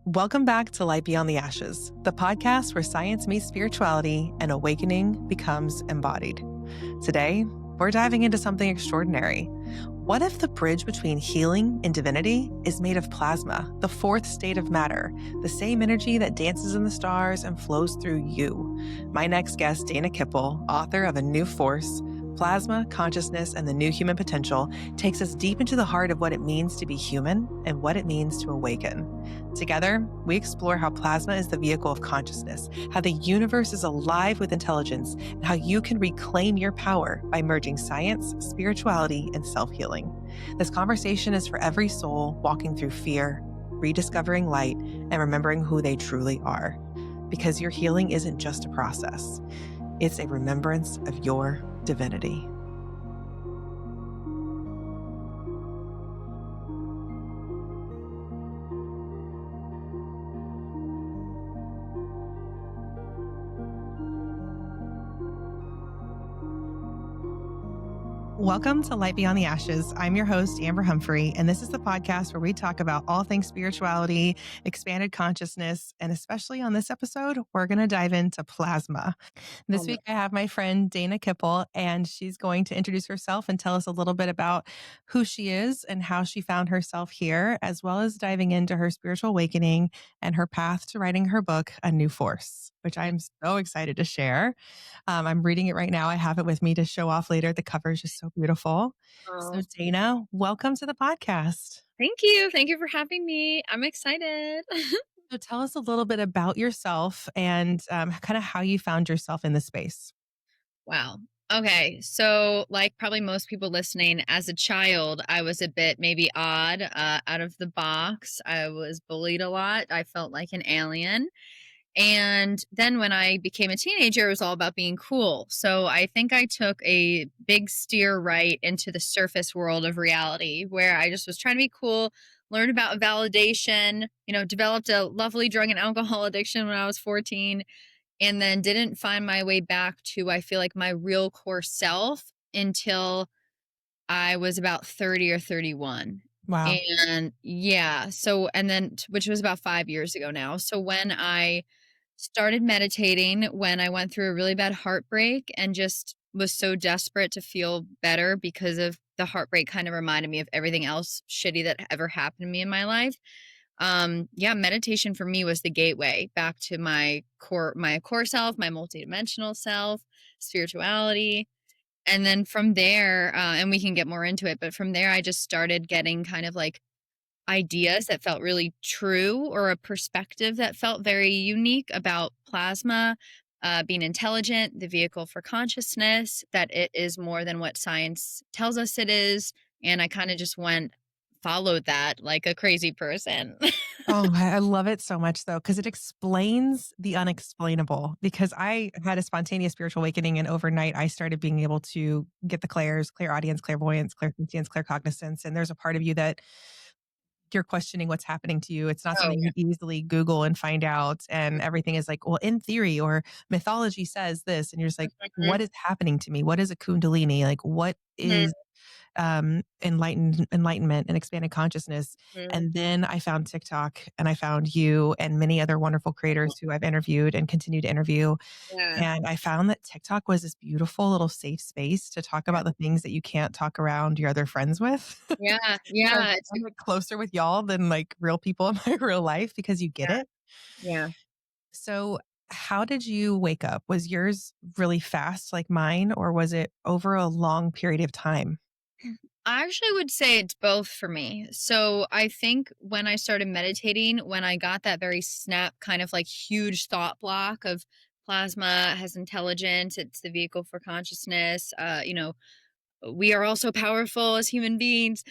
Welcome back to Light Beyond the Ashes, the podcast where science meets spirituality and awakening becomes embodied. Today, we're diving into something extraordinary. What if the bridge between healing and divinity is made of plasma, the fourth state of matter, the same energy that dances in the stars and flows through you? My next guest, Dana Kippel, author of A New Force, Plasma, Consciousness, and the New Human Potential, takes us deep into the heart of what it means to be human and what it means to awaken. Together, we explore how plasma is the vehicle of consciousness, how the universe is alive with intelligence, and how you can reclaim your power by merging science, spirituality, and self-healing. This conversation is for every soul walking through fear, rediscovering light, and remembering who they truly are. Because your healing isn't just a process. It's a remembrance of your divinity. Welcome to Light Beyond the Ashes. I'm your host, Amber Humphrey, and this is the podcast where we talk about all things spirituality, expanded consciousness, and especially on this episode, we're going to dive into plasma. This week, I have my friend Dana Kippel, and she's going to introduce herself and tell us a little bit about who she is and how she found herself here, as well as diving into her spiritual awakening and her path to writing her book, A New Force, which I'm so excited to share. I'm reading it right now. I have it with me to show off later. The cover is just so beautiful. So Dana, welcome to the podcast. Thank you. Thank you for having me. I'm excited. So tell us a little bit about yourself and kind of how you found yourself in this space. Wow. Okay. So, like probably most people listening, as a child, I was a bit maybe odd, out of the box. I was bullied a lot. I felt like an alien. And then when I became a teenager, it was all about being cool. So I think I took a big steer right into the surface world of reality where I just was trying to be cool, learned about validation, developed a lovely drug and alcohol addiction when I was 14, and then didn't find my way back to, I feel like, my real core self until I was about 30 or 31. Wow. And yeah, and then, which was about 5 years ago now. So when I started meditating, when I went through a really bad heartbreak and just was so desperate to feel better because of the heartbreak, kind of reminded me of everything else shitty that ever happened to me in my life. Meditation for me was the gateway back to my core self, my multidimensional self, spirituality. And then from there, and we can get more into it, but from there, I just started getting kind of like ideas that felt really true, or a perspective that felt very unique about plasma, being intelligent, the vehicle for consciousness, that it is more than what science tells us it is. And I kind of just followed that like a crazy person. Oh, I love it so much though, because it explains the unexplainable. Because I had a spontaneous spiritual awakening, and overnight I started being able to get the clairaudience, clairvoyance, clairsentience, claircognizance. And there's a part of you that you're questioning what's happening to you. It's not Oh, something you easily Google and find out. And everything is like, well, in theory or mythology says this. And you're just like, yeah. what is happening to me? What is a kundalini? Like, what is enlightenment and expanded consciousness? Mhm. And then I found TikTok, and I found you and many other wonderful creators who I've interviewed and continue to interview. Yeah. And I found that TikTok was this beautiful little safe space to talk about the things that you can't talk around your other friends with. Yeah. So Yeah. I'm like closer with y'all than like real people in my real life because you get it. Yeah. So how did you wake up? Was yours really fast like mine, or was it over a long period of time? I actually would say it's both for me. So I think when I started meditating, when I got that very snap kind of like huge thought block of plasma has intelligence, it's the vehicle for consciousness, we are also powerful as human beings,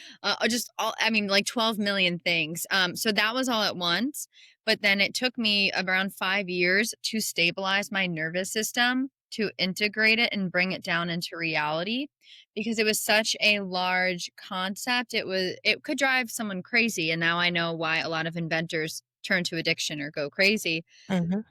just all, I mean, like 12 million things. So that was all at once. But then it took me around 5 years to stabilize my nervous system, to integrate it and bring it down into reality, because it was such a large concept. It could drive someone crazy. And now I know why a lot of inventors turn to addiction or go crazy. Mhm.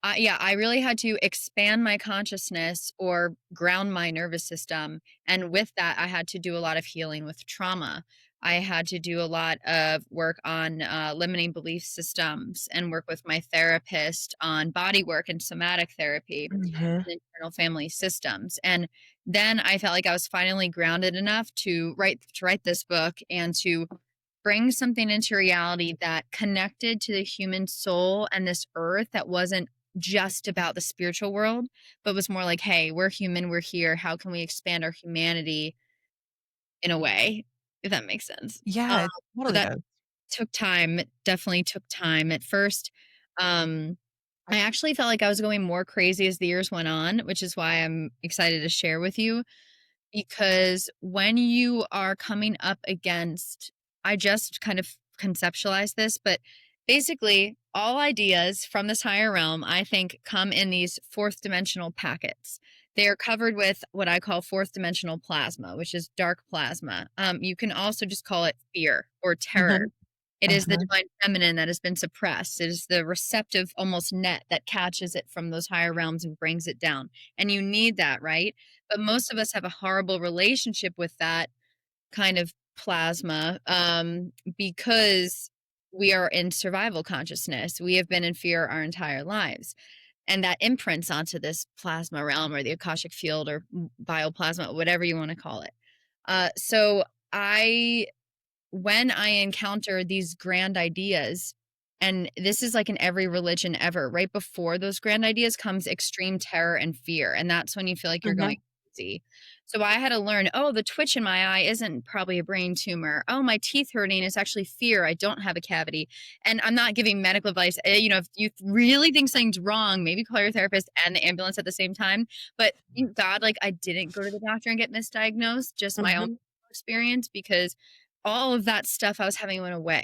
I really had to expand my consciousness or ground my nervous system. And with that, I had to do a lot of healing with trauma. I had to do a lot of work on limiting belief systems and work with my therapist on body work and somatic therapy Mhm. and internal family systems. And then I felt like I was finally grounded enough to write this book and to bring something into reality that connected to the human soul and this earth, that wasn't just about the spiritual world, but was more like, hey, we're human, we're here. How can we expand our humanity in a way, if that makes sense? Um, Yeah, it so totally that does. took time. It definitely took time. At first, um, I actually felt like I was going more crazy as the years went on, which is why I'm excited to share with you. Because when you are coming up against, I just kind of conceptualized this, but basically, all ideas from this higher realm, I think, come in these fourth dimensional packets. They are covered with what I call fourth dimensional plasma, which is dark plasma. You can also just call it fear or terror. Mhm. It is the Uh-huh. divine feminine that has been suppressed. It is the receptive, almost net that catches it from those higher realms and brings it down. And you need that, right? But most of us have a horrible relationship with that kind of plasma, because we are in survival consciousness. We have been in fear our entire lives. And that imprints onto this plasma realm or the Akashic field or bioplasma, whatever you want to call it. So I when I encounter these grand ideas, and this is like in every religion ever, right before those grand ideas comes extreme terror and fear. And that's when you feel like you're going Mhm. crazy. So I had to learn, oh, the twitch in my eye isn't probably a brain tumor. Oh, my teeth hurting is actually fear. I don't have a cavity. And I'm not giving medical advice. If you really think something's wrong, maybe call your therapist and the ambulance at the same time. But thank God, like I didn't go to the doctor and get misdiagnosed, just my own Mhm. experience, because all of that stuff I was having went away.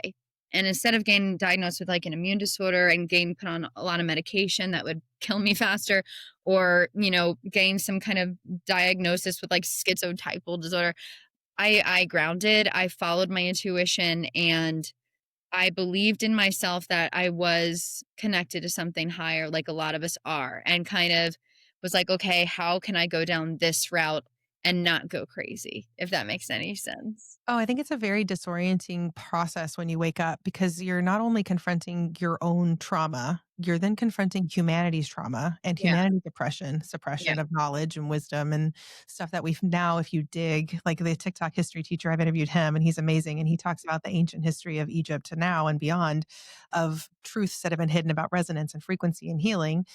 And instead of getting diagnosed with like an immune disorder and getting put on a lot of medication that would kill me faster, or, gain some kind of diagnosis with like schizotypal disorder, I grounded, I followed my intuition, and I believed in myself that I was connected to something higher, like a lot of us are, and kind of was like, okay, how can I go down this route and not go crazy, if that makes any sense? Oh, I think it's a very disorienting process when you wake up because you're not only confronting your own trauma, you're then confronting humanity's trauma and Yeah. humanity's oppression, Yeah. suppression of knowledge and wisdom and stuff that we've now, if you dig, like the TikTok history teacher, I've interviewed him and he's amazing. And he talks about the ancient history of Egypt to now and beyond of truths that have been hidden about resonance and frequency and healing.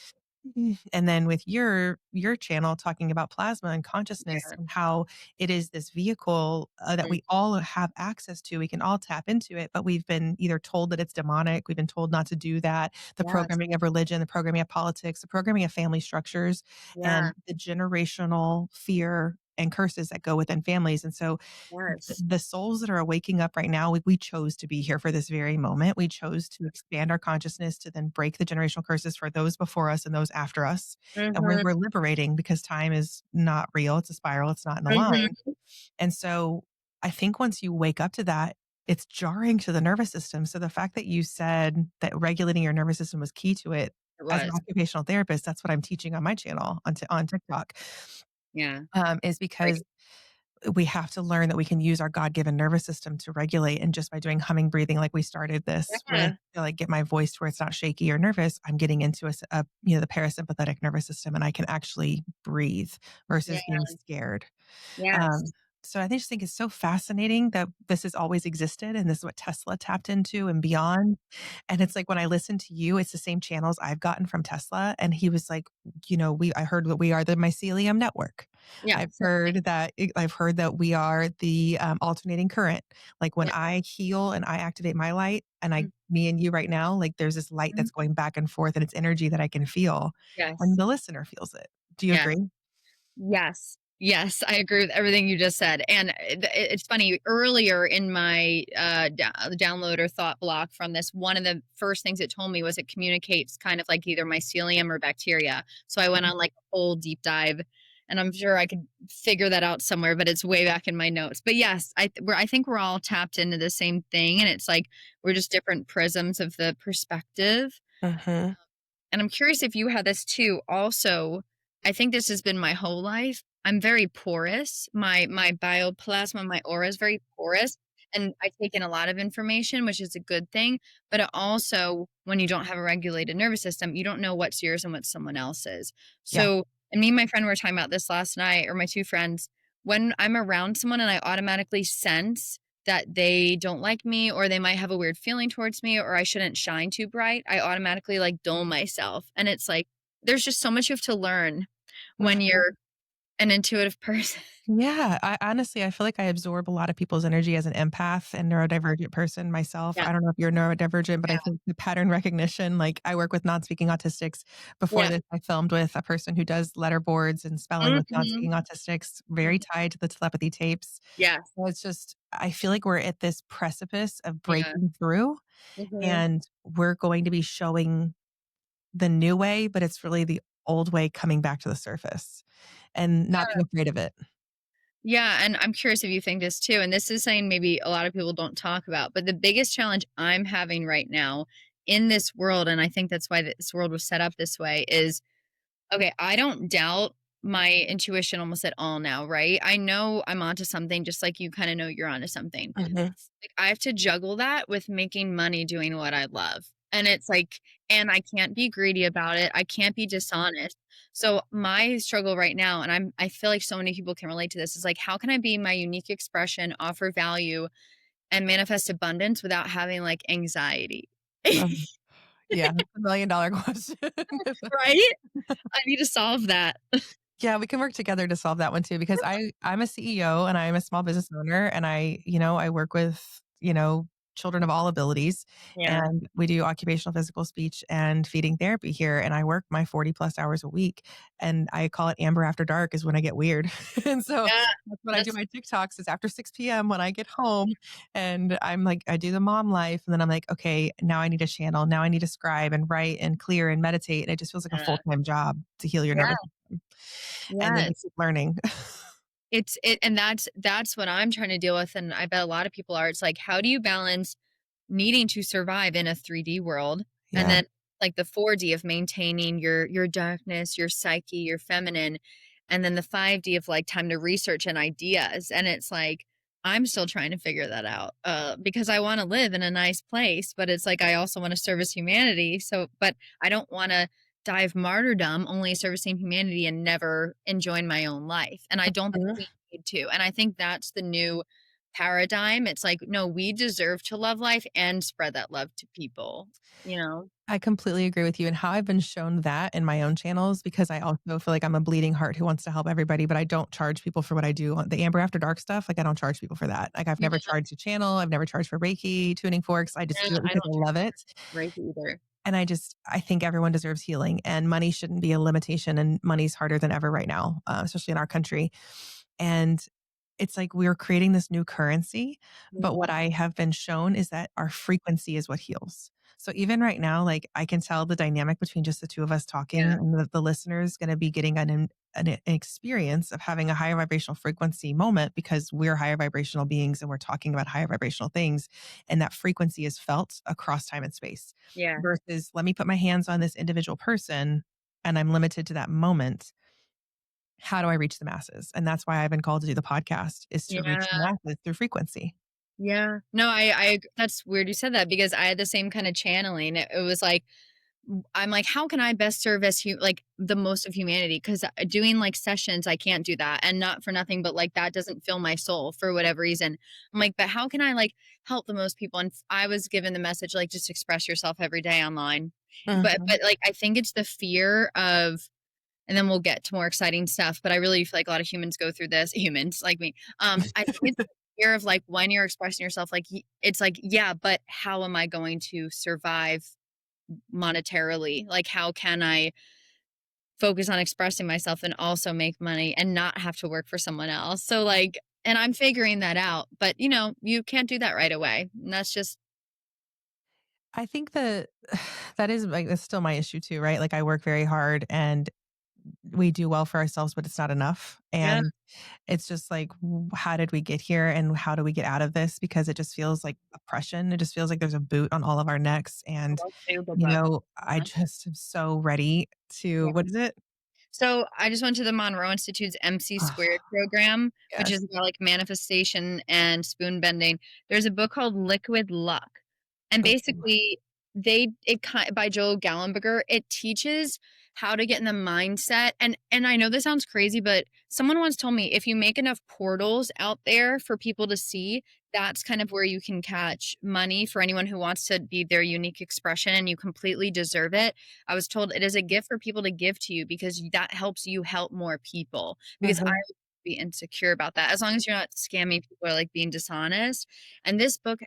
And then with your channel talking about plasma and consciousness Yeah. and how it is this vehicle that Mm. we all have access to, we can all tap into it, but we've been either told that it's demonic, we've been told not to do that, the Yes. programming of religion, the programming of politics, the programming of family structures, Yeah. and the generational fear and curses that go within families. And so Yes. the souls that are waking up right now, we chose to be here for this very moment. We chose to expand our consciousness to then break the generational curses for those before us and those after us. And Mhm. we're liberating because time is not real. It's a spiral. It's not in a line. Mhm. And so I think once you wake up to that, it's jarring to the nervous system. So the fact that you said that regulating your nervous system was key to it, It as an was. occupational therapist, that's what I'm teaching on my channel on TikTok, Yeah. is Great. because we have to learn that we can use our God-given nervous system to regulate. And just by doing humming breathing, like we started this, where Yeah. to like get my voice to where it's not shaky or nervous, I'm getting into the parasympathetic nervous system, and I can actually breathe Yeah. versus being scared. Yes. Um, so I just think it's so fascinating that this has always existed, and this is what Tesla tapped into and beyond. And it's like when I listen to you, it's the same channels I've gotten from Tesla. And he was like, I heard that we are the mycelium network. Yeah. I've heard that we are the alternating current. Like when Yeah. I heal and I activate my light, and Mhm. me and you right now, like there's this light that's going back and forth, and it's energy that I can feel, and Yes. the listener feels it. Do you Yes. agree? Yes. Yes, I agree with everything you just said. And it's funny, earlier in my download or thought block from this, one of the first things it told me was it communicates kind of like either mycelium or bacteria. So I went on like a whole deep dive, and I'm sure I could figure that out somewhere, but it's way back in my notes. But yes, I think we're all tapped into the same thing, and it's like we're just different prisms of the perspective. Mhm. And I'm curious if you had this too. Also, I think this has been my whole life. I'm very porous. My bioplasma, my aura is very porous. and I take in a lot of information, which is a good thing, but it also, when you don't have a regulated nervous system, you don't know what's yours and what's someone else's. Yeah. So, and me and my friend were talking about this last night, or my two friends, when I'm around someone and I automatically sense that they don't like me or they might have a weird feeling towards me or I shouldn't shine too bright, I automatically like dull myself. And it's like there's just so much you have to learn when Mhm. you're an intuitive person. Yeah, I honestly, I feel like I absorb a lot of people's energy as an empath and neurodivergent person myself. Yeah. I don't know if you're neurodivergent, but I Yeah. think the pattern recognition, like I work with non-speaking autistics. Before Yeah. this, I filmed with a person who does letter boards and spelling with Mhm. non-speaking autistics, very Mhm. tied to the telepathy tapes. Yeah. So it's just, I feel like we're at this precipice of Yeah. breaking through Mhm. and we're going to be showing the new way, but it's really the old way coming back to the surface and not being afraid of it. Yeah, and I'm curious if you think this too, and this is something maybe a lot of people don't talk about, but the biggest challenge I'm having right now in this world, and I think that's why this world was set up this way, is okay, I don't doubt my intuition almost at all now, right? I know I'm onto something just like you kind of know you're onto something. Mhm. Like I have to juggle that with making money doing what I love. And it's like, and I can't be greedy about it. I can't be dishonest. So my struggle right now, and I feel like so many people can relate to this, is like, how can I be my unique expression, offer value, and manifest abundance without having like anxiety? Um, yeah, that's $1,000,000 question. Right? I need to solve that. Yeah, we can work together to solve that one too because I'm a CEO and I'm a small business owner and I work with, children of all abilities Yeah. and we do occupational physical speech and feeding therapy here and I work my 40 plus hours a week and I call it amber after dark is when I get weird. And so Yeah. that's when I do That's my TikToks is after 6 p.m. when I get home and I'm like I do the mom life and then I'm like okay, now I need to channel, now I need to scribe and write and clear and meditate and it just feels like a full-time job to heal your yeah. nervous system. And then Yes. just keep learning. And that's what I'm trying to deal with, and I bet a lot of people are. It's like, how do you balance needing to survive in a 3D world, and Yeah. then like the 4D of maintaining your darkness, your psyche, your feminine, and then the 5D of like time to research and ideas. And it's like I'm still trying to figure that out because I want to live in a nice place, but it's like I also want to service humanity. So, but I don't want to die of martyrdom only servicing humanity and never enjoying my own life. And I don't think Mhm. we need to. And I think that's the new paradigm. It's like, no, we deserve to love life and spread that love to people, you know? I completely agree with you and how I've been shown that in my own channels because I also feel like I'm a bleeding heart who wants to help everybody, but I don't charge people for what I do on the Amber After Dark stuff. Like I don't charge people for that. Like I've Yeah, never charged a channel. I've never charged for Reiki, tuning forks. I just yeah, do it I because I don't love it. break either. And I think everyone deserves healing and money shouldn't be a limitation. And money's harder than ever right now, especially in our country. And it's like we're creating this new currency. But what Mhm. I have been shown is that our frequency is what heals. So even right now, like I can tell the dynamic between just the two of us talking Yeah, and the listener is going to be getting an experience of having a higher vibrational frequency moment because we're higher vibrational beings and we're talking about higher vibrational things. And that frequency is felt across time and space yeah, versus let me put my hands on this individual person and I'm limited to that moment. How do I reach the masses? And that's why I've been called to do the podcast is to reach the yeah, masses through frequency. yeah. No, that's weird you said that because I had the same kind of channeling. It was like, I'm like, how can I best serve as like the most of humanity? Because doing like sessions, I can't do that, and not for nothing, but like that doesn't fill my soul for whatever reason. I'm like, but how can I like help the most people? And I was given the message like just express yourself every day online, Mhm. but like I think it's the fear of, and then we'll get to more exciting stuff. But I really feel like a lot of humans go through this. Humans like me, I think it's the fear of like when you're expressing yourself, like it's like yeah, but how am I going to survive monetarily? Like, how can I focus on expressing myself and also make money and not have to work for someone else? So, like, and I'm figuring that out, but you can't do that right away. And that's just, I think that that is like that's still my issue too, right? Like I work very hard and we do well for ourselves, but it's not enough. yeah, And it's just like, how did we get here and how do we get out of this? Because it just feels like oppression. It just feels like there's a boot on all of our necks. I And, love to, but I yeah, just am so ready to, what is it? So I just went to the Monroe Institute's MC Squared program, which Yes. is about like manifestation and spoon bending. There's a book called Liquid Luck. And Ooh. basically by Joel Gallenberger, it teaches how to get in the mindset. And I know this sounds crazy, but someone once told me if you make enough portals out there for people to see, that's kind of where you can catch money for anyone who wants to be their unique expression and you completely deserve it. I was told it is a gift for people to give to you because that helps you help more people. Because I Mhm. would be insecure about that as long as you're not scamming people or like being dishonest. And this book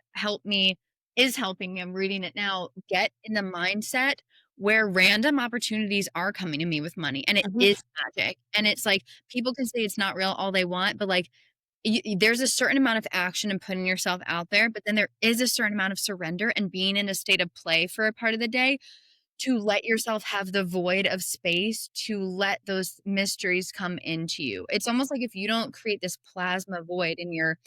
is helping me. I'm reading it now. Get in the mindset where random opportunities are coming to me with money and it Mhm. is magic. And it's like people can say it's not real all they want, but like there's a certain amount of action and putting yourself out there, but then there is a certain amount of surrender and being in a state of play for a part of the day to let yourself have the void of space to let those mysteries come into you. It's almost like if you don't create this plasma void in your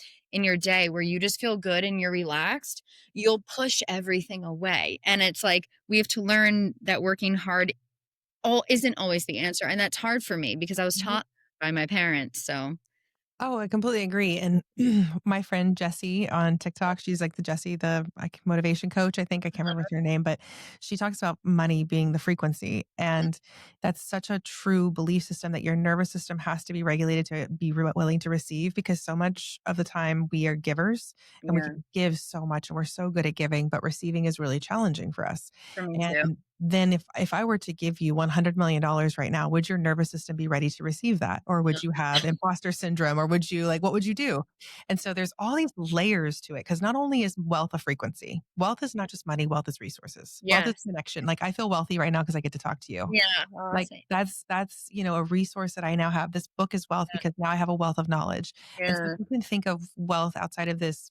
day where you just feel good and you're relaxed, you'll push everything away. And it's like we have to learn that working hard all isn't always the answer. And that's hard for me because I was Mhm. taught by my parents. So Oh, I completely agree. And my friend Jessie on TikTok, she's like the Jessie, the like motivation coach. I think I can't remember her name, but she talks about money being the frequency. And that's such a true belief system that your nervous system has to be regulated to be willing to receive because so much of the time we are givers and we yeah, can give so much and we're so good at giving, but receiving is really challenging for us. for me too. And then if I were to give you $100 million right now, would your nervous system be ready to receive that? Or would you have imposter syndrome? Or would you like, what would you do? And so there's all these layers to it because not only is wealth a frequency, wealth is not just money, wealth is resources, wealth is Yes. connection. Like I feel wealthy right now because I get to talk to you. Yeah. Oh, Like that's, a resource that I now have. This book is wealth because now I have a wealth of knowledge. And so yeah. you can think of wealth outside of this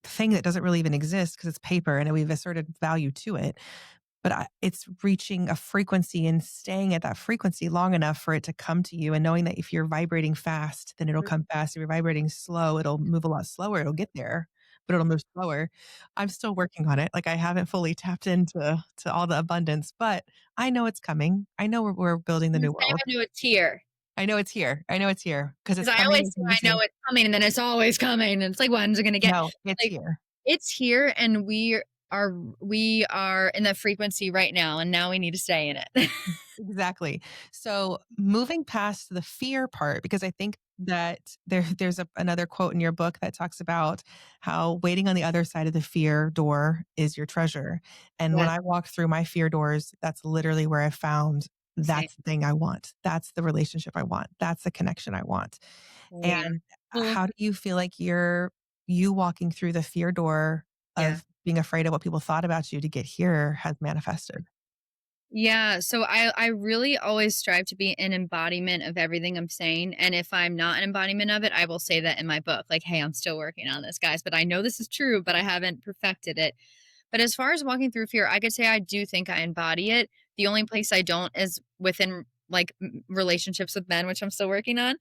thing that doesn't really even exist because it's paper and we've asserted value to it. But it's reaching a frequency and staying at that frequency long enough for it to come to you and knowing that if you're vibrating fast, then it'll come fast. If you're vibrating slow, it'll move a lot slower. It'll get there, but it'll move slower. I'm still working on it. Like I haven't fully tapped into all the abundance, but I know it's coming. I know we're building the Does new world. anyone know it's here? I know it's here. I know it's here because it's Because I coming always as say soon I as know you it's coming, and then it's always coming, and it's like, when's it gonna get? know it's Like, here. it's here, and we are in that frequency right now, and now we need to stay in it. Exactly. So moving past the fear part, because I think that there's another quote in your book that talks about how waiting on the other side of the fear door is your treasure. And when Yes, I walk through my fear doors, that's literally where I found same. that's the thing I want. That's the relationship I want. That's the connection I want. Yeah. And Well, how do you feel like you walking through the fear door yeah. of being afraid of what people thought about you to get here has manifested? Yeah, so I really always strive to be an embodiment of everything I'm saying, and if I'm not an embodiment of it, I will say that in my book, like, "Hey, I'm still working on this, guys, but I know this is true, but I haven't perfected it." But as far as walking through fear, I could say I do think I embody it. The only place I don't is within like relationships with men, which I'm still working on,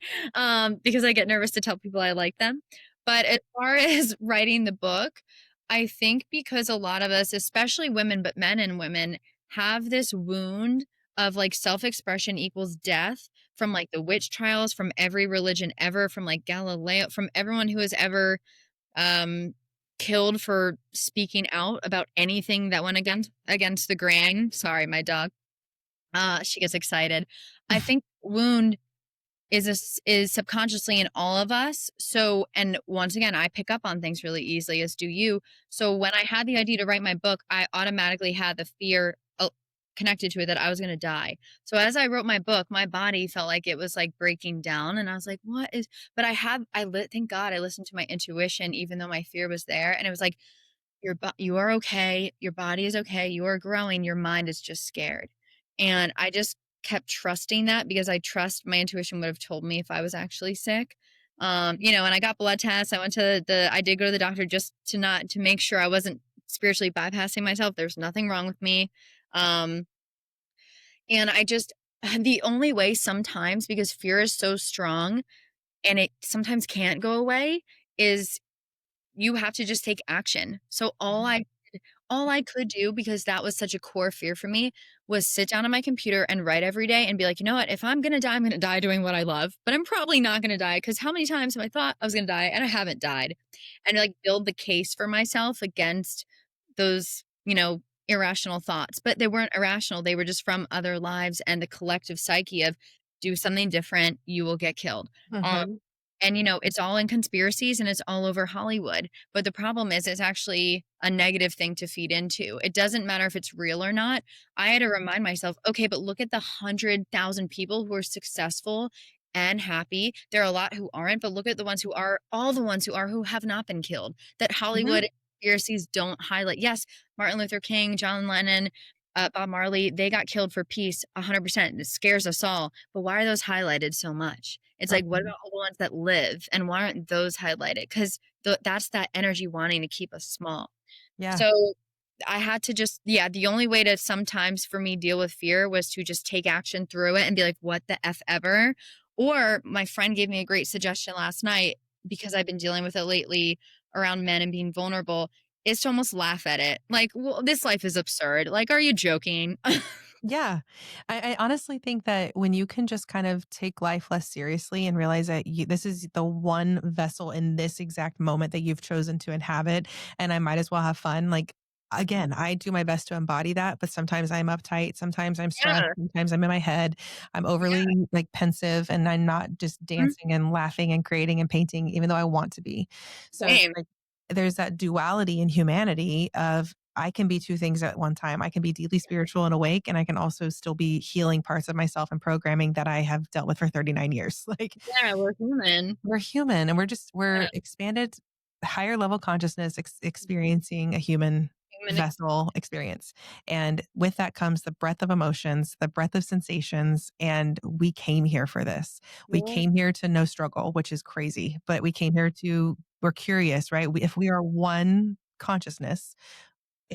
because I get nervous to tell people I like them. But as far as writing the book, I think because a lot of us, especially women, but men and women, have this wound of like self expression equals death from like the witch trials, from every religion ever, from like Galileo, from everyone who has ever um, killed for speaking out about anything that went against the grain. Sorry, my dog. She gets excited. I think wound is subconsciously in all of us. So, and once again, I pick up on things really easily, as do you. So, when I had the idea to write my book, I automatically had the fear connected to it that I was going to die. So, as I wrote my book, my body felt like it was like breaking down, and I was like, "What is?" But thank God, I listened to my intuition, even though my fear was there, and it was like, you are okay. Your body is okay. You are growing. Your mind is just scared. And I just kept trusting that because I trust my intuition would have told me if I was actually sick. And I got blood tests. I did go to the doctor just to make sure I wasn't spiritually bypassing myself. There's nothing wrong with me. Um, and I just, the only way sometimes, because fear is so strong and it sometimes can't go away, is you have to just take action. So all I could do, because that was such a core fear for me, was sit down on my computer and write every day and be like, you know what? If I'm going to die, I'm going to die doing what I love, but I'm probably not going to die because how many times have I thought I was going to die and I haven't died? And like build the case for myself against those, irrational thoughts, but they weren't irrational. They were just from other lives and the collective psyche of do something different, you will get killed. Um, Mhm. and it's all in conspiracies and it's all over Hollywood. But the problem is it's actually a negative thing to feed into. It doesn't matter if it's real or not. I had to remind myself, okay, but look at the 100,000 people who are successful and happy. There are a lot who aren't, but look at the ones who are, all the ones who are, who have not been killed. That Mhm. Hollywood conspiracies don't highlight. Yes, Martin Luther King, John Lennon, Bob Marley, they got killed for peace 100%. It scares us all. But why are those highlighted so much? It's like, what Mhm. about all the ones that live and why aren't those highlighted? Because that's that energy wanting to keep us small. Yeah. So I had to just, yeah, the only way to sometimes for me deal with fear was to just take action through it and be like, what the F ever? Or my friend gave me a great suggestion last night because I've been dealing with it lately around men and being vulnerable is to almost laugh at it. Like, well, this life is absurd. Like, are you joking? Yeah. I honestly think that when you can just kind of take life less seriously and realize that this is the one vessel in this exact moment that you've chosen to inhabit, and I might as well have fun. Like, again, I do my best to embody that, but sometimes I'm uptight, sometimes I'm stressed, Yeah. sometimes I'm in my head. I'm overly Yeah. like pensive and I'm not just Mhm. dancing and laughing and creating and painting, even though I want to be. So it's Same. like there's that duality in humanity of I can be two things at one time. I can be deeply spiritual and awake, and I can also still be healing parts of myself and programming that I have dealt with for 39 years. Like Yeah, we're human. we're human and we're Yeah. expanded higher level consciousness experiencing a human Human. vessel experience. And with that comes the breadth of emotions, the breadth of sensations. And we came here for this. We Yeah. came here to no struggle, which is crazy, but we came here to, we're curious, right? If we are one consciousness,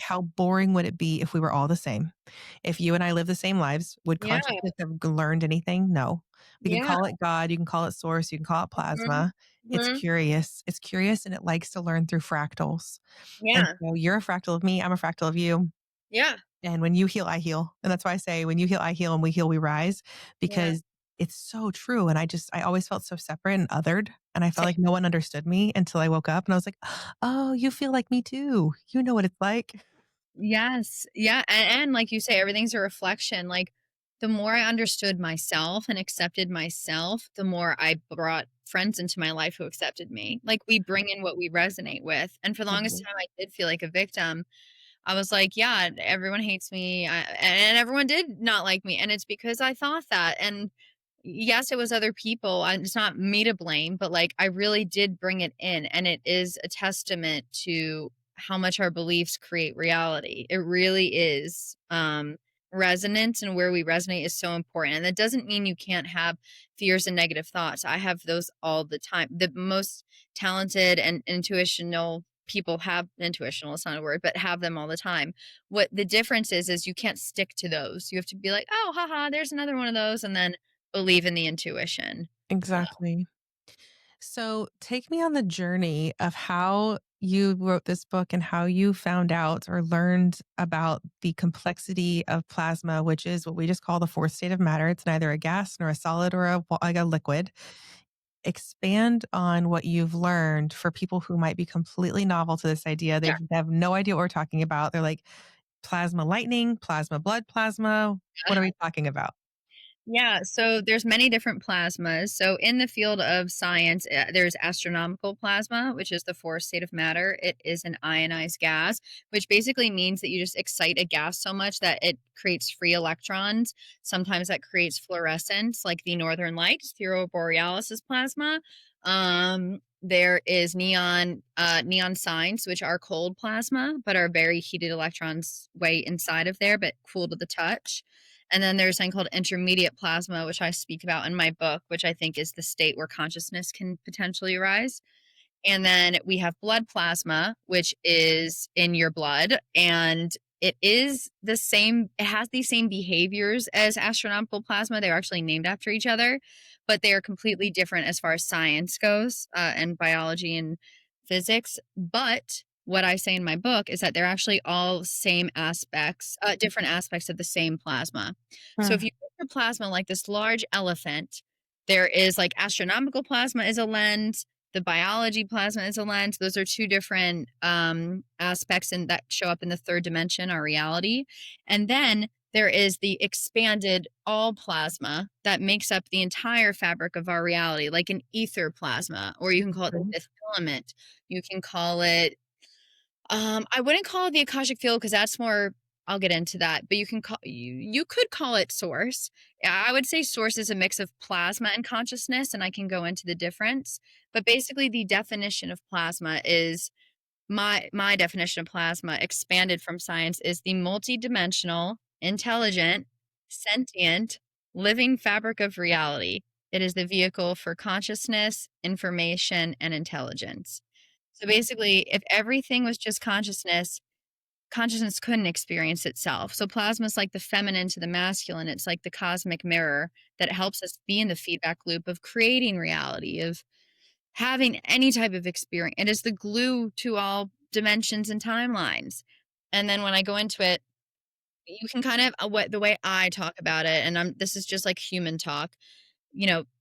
how boring would it be if we were all the same? If you and I live the same lives, would Yeah. consciousness have learned anything? No. We can Yeah. call it God, you can call it source, you can call it Mhm. plasma. It's Mhm. curious. It's curious and it likes to learn through fractals. And Yeah. so you're a fractal of me, I'm a fractal of you. Yeah. And when you heal, I heal. And that's why I say when you heal, I heal, and we heal, we rise, Yeah. because it's so true. And I always felt so separate and othered. And I felt like Same. no one understood me until I woke up and I was like, oh, you feel like me too. You know what it's like. Yes. Yeah, and like you say, everything's a reflection. Like, the more I understood myself and accepted myself, the more I brought friends into my life who accepted me. Like, we bring in what we resonate with, and for the longest Totally. time, I did feel like a victim. I was like, "Yeah, everyone hates me," and everyone did not like me, and it's because I thought that, and yes, it was other people, and it's not me to blame, but, like, I really did bring it in, and it is a testament to how much our beliefs create reality. It really is, resonance and where we resonate is so important, and that doesn't mean you can't have fears and negative thoughts. I have those all the time. The most talented and intuitional people have intuitional, it's not a word, but have them all the time. What the difference is you can't stick to those. You have to be like, "Oh, haha, there's another one of those," and then believe in the intuition. So, Exactly. So take me on the journey of how you wrote this book and how you found out or learned about the complexity of plasma, which is what we just call the fourth state of matter. It's neither a gas nor a solid or like a liquid. Expand on what you've learned for people who might be completely novel to this idea. yeah. They have no idea what we're talking about. They're like, plasma lightning, plasma blood, plasma. What are we talking about? Yeah, so there's many different plasmas. So in the field of science, there's astronomical plasma, which is the fourth state of matter. It is an ionized gas, which basically means that you just excite a gas so much that it creates free electrons. Sometimes that creates fluorescence, like the northern lights. Aurora borealis is plasma. There is neon signs, which are cold plasma, but are very heated electrons way inside of there, but cool to the touch. And then there's something called intermediate plasma, which I speak about in my book, which I think is the state where consciousness can potentially arise. And then we have blood plasma, which is in your blood. And it is the same, it has the same behaviors as astronomical plasma. They're actually named after each other, but they are completely different as far as science goes and biology and physics. But what I say in my book is that they're actually all same aspects, different aspects of the same plasma. So if Mm. you look at plasma like this large elephant, there is like astronomical plasma is a lens, the biology plasma is a lens. Those are two different aspects and that show up in the third dimension, our reality. And then there is the expanded all plasma that makes up the entire fabric of our reality, like an ether plasma, or you can call it the fifth element. You can call it, I wouldn't call it the Akashic field because that's more, I'll get into that, but you could call it source. Yeah, I would say source is a mix of plasma and consciousness, and I can go into the difference. But basically, the definition of plasma is my definition of plasma expanded from science is the multidimensional, intelligent, sentient, living fabric of reality. It is the vehicle for consciousness, information, and intelligence. So basically, if everything was just consciousness, consciousness couldn't experience itself. So plasma is like the feminine to the masculine. It's like the cosmic mirror that helps us be in the feedback loop of creating reality, of having any type of experience. It is the glue to all dimensions and timelines. And then when I go into it, you can kind of what the way I talk about it, and this is just like human talk.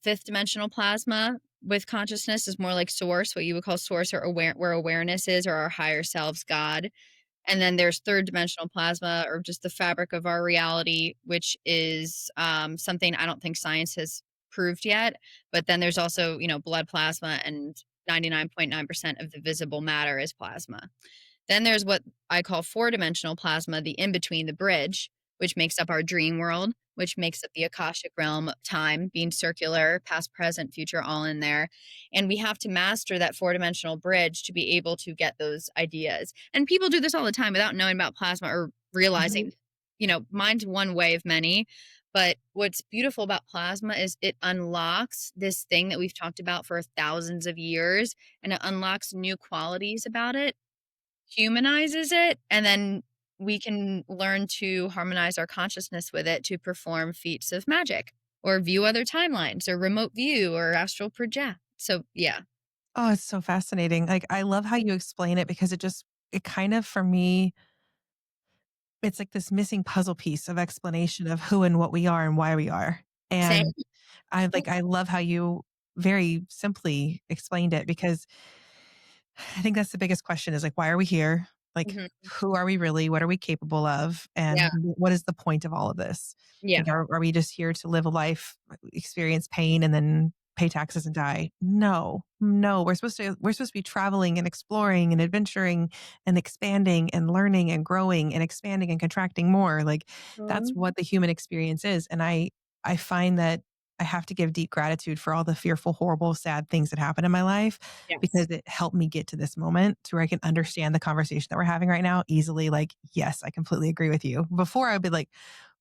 Fifth dimensional plasma with consciousness is more like source, what you would call source or aware, where awareness is, or our higher selves, God. And then there's third dimensional plasma, or just the fabric of our reality, which is something I don't think science has proved yet. But then there's also, blood plasma, and 99.9% of the visible matter is plasma. Then there's what I call four-dimensional plasma, the in-between, the bridge, which makes up our dream world, which makes up the Akashic realm, time being circular, past, present, future, all in there. And we have to master that four-dimensional bridge to be able to get those ideas. And people do this all the time without knowing about plasma or realizing, mine's one way of many. But what's beautiful about plasma is it unlocks this thing that we've talked about for thousands of years, and it unlocks new qualities about it, humanizes it, and then we can learn to harmonize our consciousness with it to perform feats of magic or view other timelines or remote view or astral project. So, yeah. Oh, it's so fascinating. Like, I love how you explain it because it kind of, for me, it's like this missing puzzle piece of explanation of who and what we are and why we are. Same. And I love how you very simply explained it because I think that's the biggest question is like, why are we here? Like, Mhm. who are we really? What are we capable of? Yeah. And what is the point of all of this? Yeah. Like, are we just here to live a life, experience pain, and then pay taxes and die? No, no. We're supposed to be traveling and exploring and adventuring and expanding and learning and growing and expanding and contracting more. Like that's Mhm. what the human experience is. And I find that I have to give deep gratitude for all the fearful, horrible, sad things that happened in my life because Yes. it helped me get to this moment to where I can understand the conversation that we're having right now easily. Like, yes, I completely agree with you. Before I'd be like,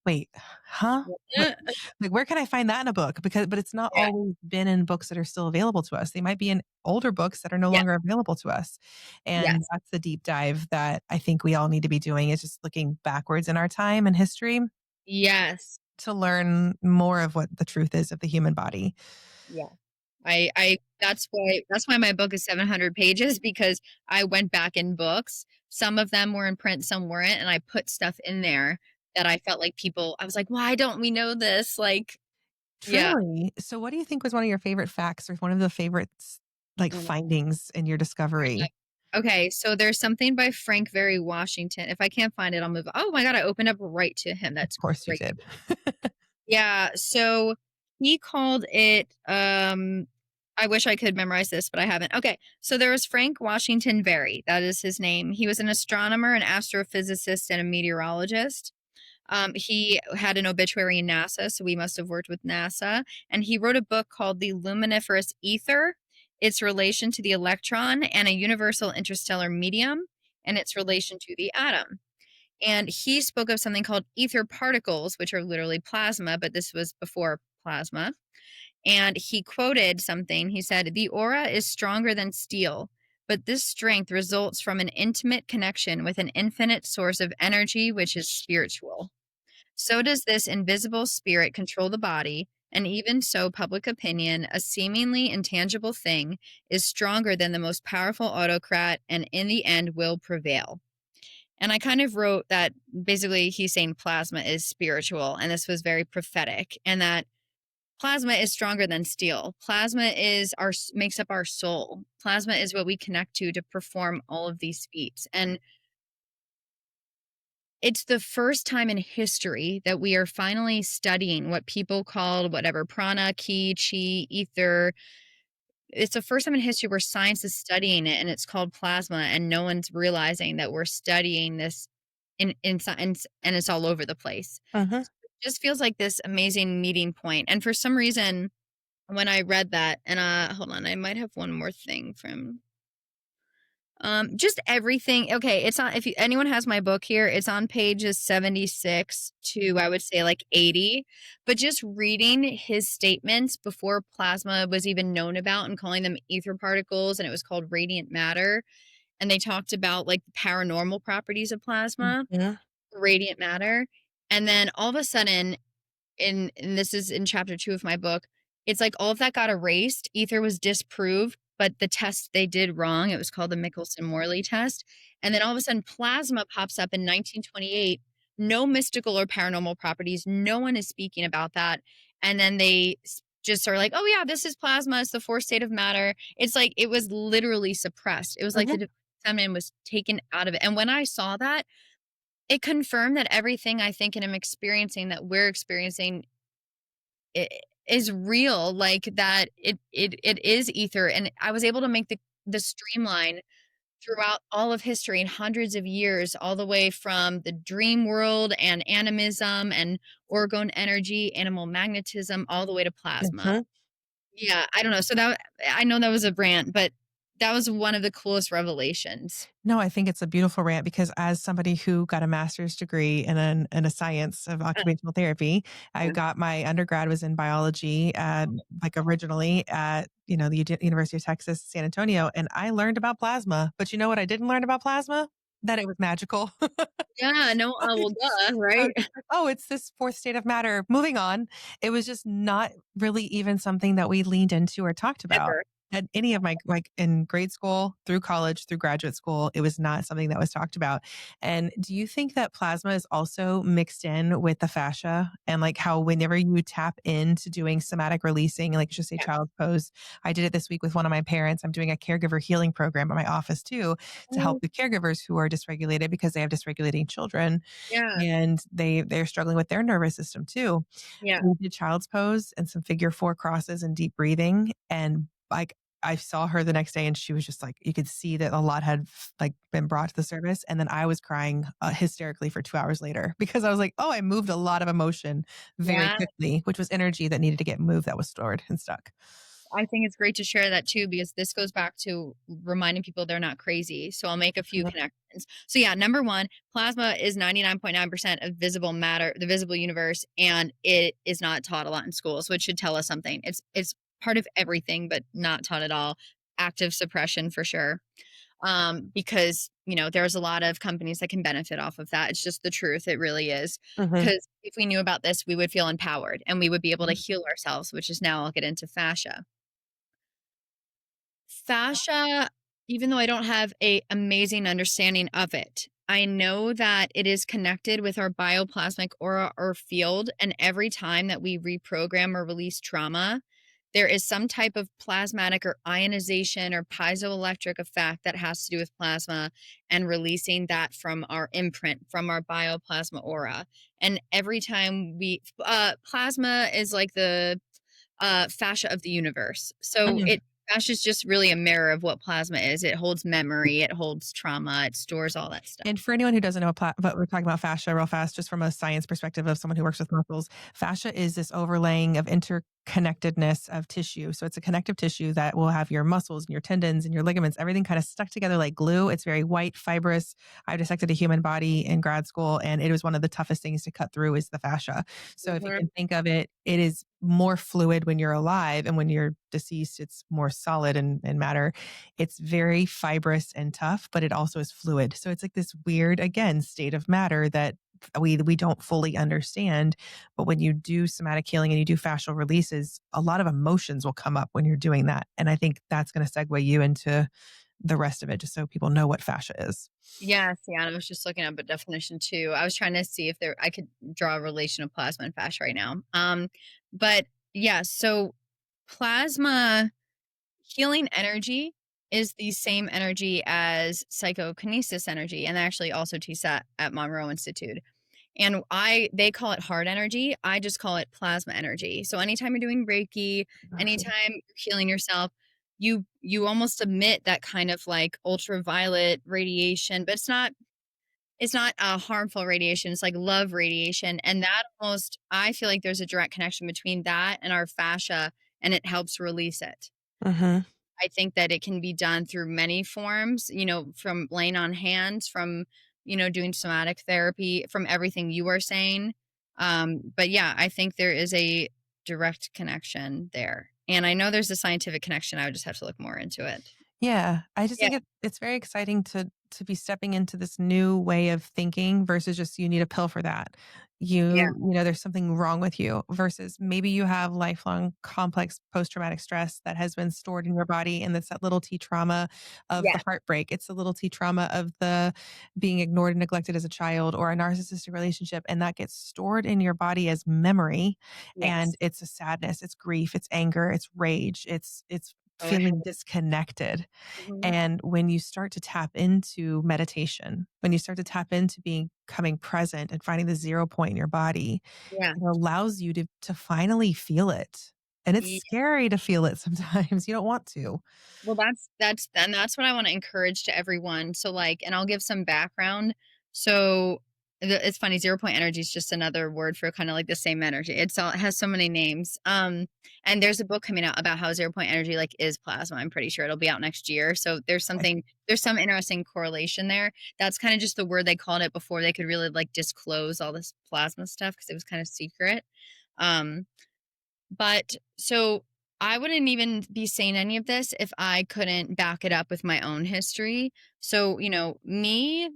wait, huh? What, Yeah. like, where can I find that in a book? But it's not Yeah. always been in books that are still available to us. They might be in older books that are no Yeah. longer available to us. And Yes. that's the deep dive that I think we all need to be doing is just looking backwards in our time and history Yes. to learn more of what the truth is of the human body. Yeah. I that's why my book is 700 pages, because I went back in books. Some of them were in print, some weren't, and I put stuff in there that I felt like I was like, "Why don't we know this?" Like, yeah. Truly. So what do you think was one of your favorite facts or one of the favorites, like, Oh my findings in your God. discovery? Okay, so there's something by Frank Very Washington. If I can't find it, I'll move. Oh my God, I opened up right to him. Of That's course you great. did. Yeah, so he called it, I wish I could memorize this, but I haven't. Okay, so there was Frank Washington Very. That is his name. He was an astronomer, an astrophysicist, and a meteorologist. He had an obituary in NASA, so we must have worked with NASA. And he wrote a book called The Luminiferous Ether, its relation to the electron and a universal interstellar medium, and its relation to the atom. And he spoke of something called ether particles, which are literally plasma, but this was before plasma. And he quoted something. He said, "The aura is stronger than steel, but this strength results from an intimate connection with an infinite source of energy, which is spiritual. So does this invisible spirit control the body, And even so, public opinion, a seemingly intangible thing, is stronger than the most powerful autocrat and in the end will prevail. And I kind of wrote that basically he's saying plasma is spiritual, and this was very prophetic, and that plasma is stronger than steel. Plasma is our makes up our soul. Plasma is what we connect to perform all of these feats. And it's the first time in history that we are finally studying what people called whatever prana, ki, chi, ether. It's the first time in history where science is studying it and it's called plasma, and no one's realizing that we're studying this in science, and it's all over the place. Mhm. It just feels like this amazing meeting point. And for some reason, when I read that, and hold on, I might have one more thing from just everything. Okay, it's on, if anyone has my book here, it's on pages 76 to, I would say, like 80. But just reading his statements before plasma was even known about and calling them ether particles, and it was called radiant matter. And they talked about like the paranormal properties of plasma, Mhm. radiant matter. And then all of a sudden, and this is in chapter 2 of my book, it's like all of that got erased. Ether was disproved, but the test they did wrong. It was called the Michelson-Morley test. And then all of a sudden plasma pops up in 1928. No mystical or paranormal properties. No one is speaking about that. And then they just are like, "Oh yeah, this is plasma. It's the fourth state of matter." It's like it was literally suppressed. It was like Mhm. the feminine was taken out of it. And when I saw that, it confirmed that everything I think and am experiencing, that we're experiencing, I is real, like, that it is ether, and I was able to make the streamline throughout all of history and hundreds of years, all the way from the dream world and animism and orgone energy, animal magnetism, all the way to plasma. Mhm. Yeah, I don't know, so that, I know that was a rant, but that was one of the coolest revelations. No, I think it's a beautiful rant because as somebody who got a master's degree in a science of Uh, occupational therapy, I yeah. got my undergrad was in biology, like originally at the University of Texas, San Antonio, and I learned about plasma. But you know what I didn't learn about plasma? That it was magical. Yeah, no, well, duh, I was right? just like, "Oh, it's this fourth state of matter. Moving on." It was just not really even something that we leaned into or talked about. Ever. At any of my like, in grade school, through college, through graduate school, it was not something that was talked about. And do you think that plasma is also mixed in with the fascia and, like, how whenever you tap into doing somatic releasing, like, just say Yeah. child's pose, I did it this week with one of my parents. I'm doing a caregiver healing program at my office too to help Mm, the caregivers who are dysregulated because they have dysregulating children yeah, and they're struggling with their nervous system too. yeah, We did child's pose and some figure 4 crosses and deep breathing, and, like, I saw her the next day and she was just like you could see that a lot had like, been brought to the surface, and then I was crying, hysterically for 2 hours later because I was like, "Oh, I moved a lot of emotion very yeah. quickly," which was energy that needed to get moved that was stored and stuck. I think it's great to share that too, because this goes back to reminding people they're not crazy. So I'll make a few Mhm, connections. So yeah, number one, plasma is 99.9% of visible matter, the visible universe, and it is not taught a lot in schools, which should tell us something. It's part of everything, but not taught at all. Active suppression for sure. Because there's a lot of companies that can benefit off of that. It's just the truth. It really is. mhm, Because if we knew about this, we would feel empowered and we would be able to mhm, heal ourselves, which is now I'll get into fascia. Fascia, even though I don't have a amazing understanding of it, I know that it is connected with our bioplasmic aura or field, and every time that we reprogram or release trauma, there is some type of plasmatic or ionization or piezoelectric effect that has to do with plasma and releasing that from our imprint, from our bioplasma aura. And every time plasma is like the fascia of the universe. So mhm. fascia is just really a mirror of what plasma is. It holds memory, it holds trauma, it stores all that stuff. And for anyone who doesn't know what we're talking about fascia real fast, just from a science perspective of someone who works with muscles, fascia is this overlaying of interconnectedness of tissue. So it's a connective tissue that will have your muscles and your tendons and your ligaments, everything kind of stuck together like glue. It's very white, fibrous. I dissected a human body in grad school, and it was one of the toughest things to cut through is the fascia. So if you Mhm. can think of it, it is more fluid when you're alive, and when you're deceased, it's more solid and matter. It's very fibrous and tough, but it also is fluid. So it's like this weird, again, state of matter that we don't fully understand. But when you do somatic healing and you do fascial releases, a lot of emotions will come up when you're doing that. And I think that's going to segue you into the rest of it, just so people know what fascia is. Yes, yeah, and I was just looking up a definition too. I was trying to see if there I could draw a relation of plasma and fascia right now. But yeah, so plasma healing energy is the same energy as psychokinesis energy, and I actually also teach that at Monroe Institute. And they call it hard energy. I just call it plasma energy. So anytime you're doing Reiki, Gotcha. anytime you're healing yourself, you almost emit that kind of like ultraviolet radiation, but it's not a harmful radiation. It's like love radiation. And that almost I feel like there's a direct connection between that and our fascia, and it helps release it. Hmm. I think that it can be done through many forms, from laying on hands, from, doing somatic therapy, from everything you are saying. But yeah, I think there is a direct connection there. And I know there's a scientific connection. I would just have to look more into it. Yeah, I just Yeah. think it's very exciting to be stepping into this new way of thinking versus just you need a pill for that. Yeah. There's something wrong with you versus maybe you have lifelong complex post-traumatic stress that has been stored in your body, and it's that little T trauma of the Yes. heartbreak. It's the little T trauma of the being ignored and neglected as a child or a narcissistic relationship, and that gets stored in your body as memory. And Yes. it's a sadness, it's grief, it's anger, it's rage, it's Oh, it feeling disconnected. mhm. And when you start to tap into meditation, when you start to tap into becoming present and finding the 0 point in your body, Yeah. it allows you to finally feel it. And it's scary to feel it sometimes. You don't want to. Well, that's what I wanna encourage to everyone. So, like and I'll give some background. So, it's funny, 0 point energy is just another word for kinda like the same energy. It has so many names. And there's a book coming out about how 0 point energy, like, is plasma. I'm pretty sure it'll be out next year. So, there's some interesting correlation there. That's kinda just the word they called it before they could really, like, disclose all this plasma stuff because it was kinda secret. Um but so I wouldn't even be saying any of this if I couldn't back it up with my own history. So, me,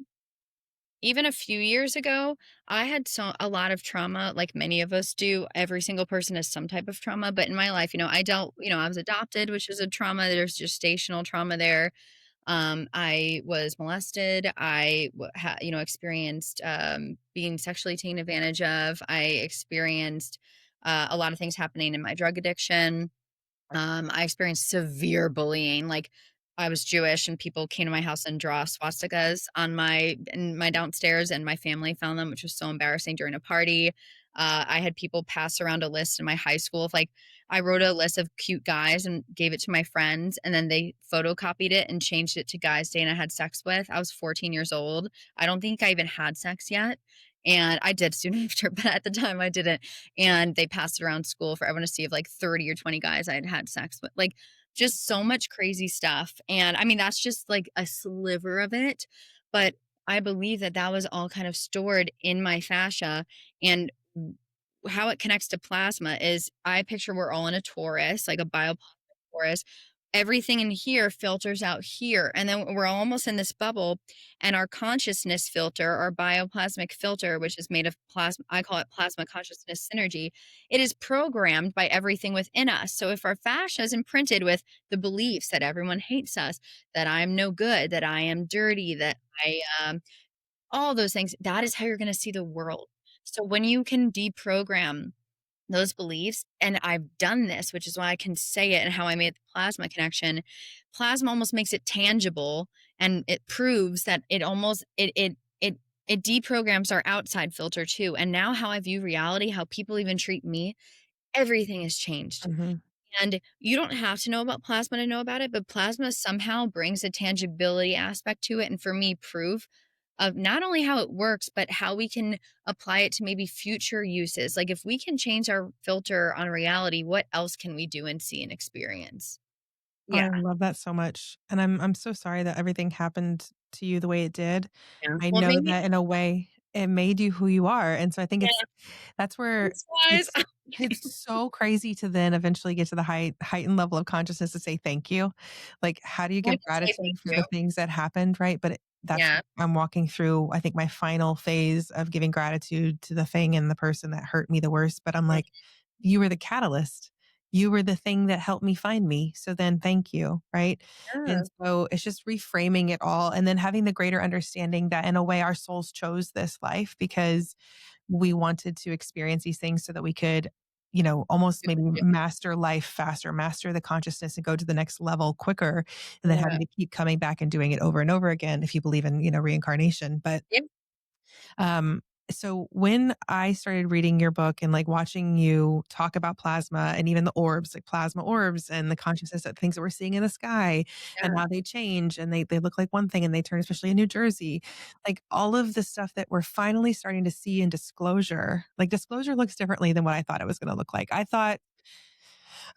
even a few years ago, I had a lot of trauma, like many of us do. Every single person has some type of trauma. But in my life, I was adopted, which is a trauma. There's gestational trauma there. I was molested. Experienced being sexually taken advantage of. I experienced a lot of things happening in my drug addiction. I experienced severe bullying. Like I was Jewish and people came to my house and draw swastikas on my downstairs, and my family found them, which was so embarrassing during a party. I had people pass around a list in my high school of like I wrote a list of cute guys and gave it to my friends, and then they photocopied it and changed it to guys Dana had sex with. I was 14 years old. I don't think I even had sex yet. And I did soon after, but at the time I didn't. And they passed it around school for everyone to see of like 30 or 20 guys I had had sex with. Like just so much crazy stuff. And I mean, that's just like a sliver of it. But I believe that that was all kind of stored in my fascia. And how it connects to plasma is I picture we're all in a torus, like a bioplasmic torus. Everything in here filters out here. And then we're almost in this bubble. And our consciousness filter, our bioplasmic filter, which is made of plasma, I call it plasma consciousness synergy, it is programmed by everything within us. So if our fascia is imprinted with the beliefs that everyone hates us, that I'm no good, that I am dirty, that all those things, that is how you're going to see the world. So when you can deprogram those beliefs, and I've done this, which is why I can say it and how I made the plasma connection. Plasma almost makes it tangible, and it proves that it deprograms our outside filter too. And now how I view reality, how people even treat me, everything has changed. Mhm. And you don't have to know about plasma to know about it, but plasma somehow brings a tangibility aspect to it. And for me, proof of not only how it works, but how we can apply it to maybe future uses. Like if we can change our filter on reality, what else can we do and see and experience? Oh, Yeah. I love that so much, and I'm so sorry that everything happened to you the way it did. Yeah. I Well, know maybe, that in a way it made you who you are, and so I think yeah, that's where wise. It's so crazy to then eventually get to the heightened level of consciousness to say thank you. Like, how do you I give can say gratitude thank for you. the things that happened, right? But that's Yeah. I'm walking through, I think, my final phase of giving gratitude to the thing and the person that hurt me the worst. But I'm Mm, like, you were the catalyst. You were the thing that helped me find me. So then thank you, right? And yeah. so it's just reframing it all and then having the greater understanding that in a way our souls chose this life because we wanted to experience these things so that we could, almost maybe master life faster, master the consciousness and go to the next level quicker, and then Yeah. having to keep coming back and doing it over and over again if you believe in, reincarnation. But Yep. um, so when I started reading your book and like watching you talk about plasma and even the orbs, like plasma orbs and the consciousness of things that we're seeing in the sky and Yeah. how they change and they look like one thing and they turn, especially in New Jersey, like all of the stuff that we're finally starting to see in disclosure, like disclosure looks differently than what I thought it was going to look like.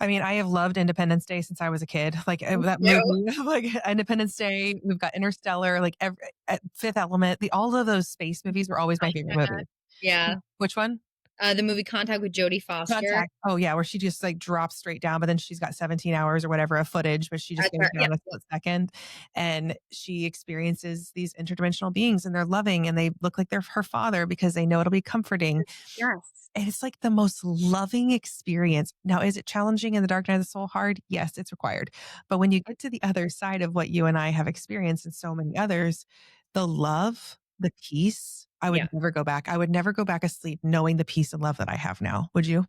I mean, I have loved Independence Day since I was a kid. Like Me that too. movie, like Independence Day. We've got Interstellar, like Fifth Element. All of those space movies were always my favorite Contact. movies. Yeah. Which one? The movie Contact with Jodie Foster. Contact. Oh yeah, where she just like drops straight down, but then she's got 17 hours or whatever of footage, but she just That's goes her. down Yep. a Yep. split second, and she experiences these interdimensional beings, and they're loving, and they look like they're her father because they know it'll be comforting. Yes. And it's like the most loving experience. Now, is it challenging in the dark night of the soul hard? Yes, it's required. But when you get to the other side of what you and I have experienced and so many others, the love, the peace, I would Yeah. never go back. I would never go back asleep knowing the peace and love that I have now. Would you?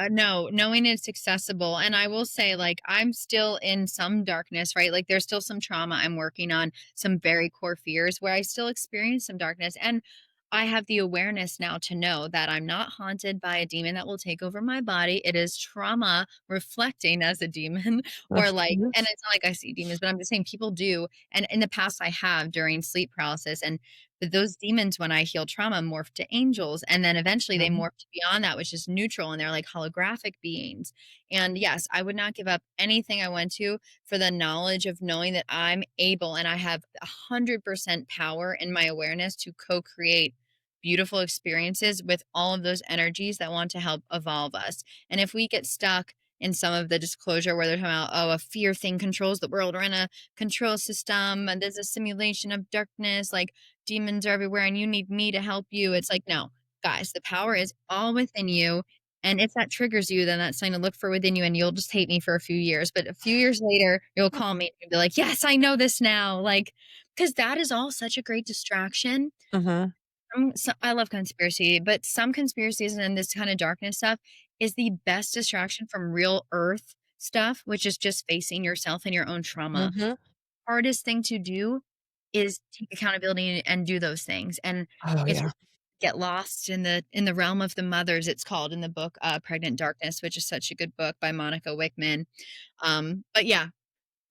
No, knowing it's accessible. And I will say, like, I'm still in some darkness, right? Like, there's still some trauma I'm working on, some very core fears where I still experience some darkness. And I have the awareness now to know that I'm not haunted by a demon that will take over my body. It is trauma reflecting as a demon, or like, and it's not like I see demons, but I'm just saying people do. And in the past, I have during sleep paralysis. And but those demons, when I heal trauma, morph to angels. And then eventually they Mhm. morph to beyond that, which is neutral. And they're like holographic beings. And yes, I would not give up anything I went to for the knowledge of knowing that I'm able and I have 100% power in my awareness to co create beautiful experiences with all of those energies that want to help evolve us. And if we get stuck in some of the disclosure where they're talking about, oh, a fear thing controls the world, we're in a control system and there's a simulation of darkness, like demons are everywhere and you need me to help you. It's like, no, guys, the power is all within you. And if that triggers you, then that's something to look for within you and you'll just hate me for a few years. But a few years later, you'll call me and be like, yes, I know this now. Like, because that is all such a great distraction. Mhm. So I love conspiracy, but some conspiracies and this kind of darkness stuff is the best distraction from real earth stuff, which is just facing yourself and your own trauma. Mhm. Hardest thing to do is take accountability and do those things. And Oh if yeah. you get lost in the realm of the mothers, it's called in the book Pregnant Darkness, which is such a good book by Monica Wickman. But yeah,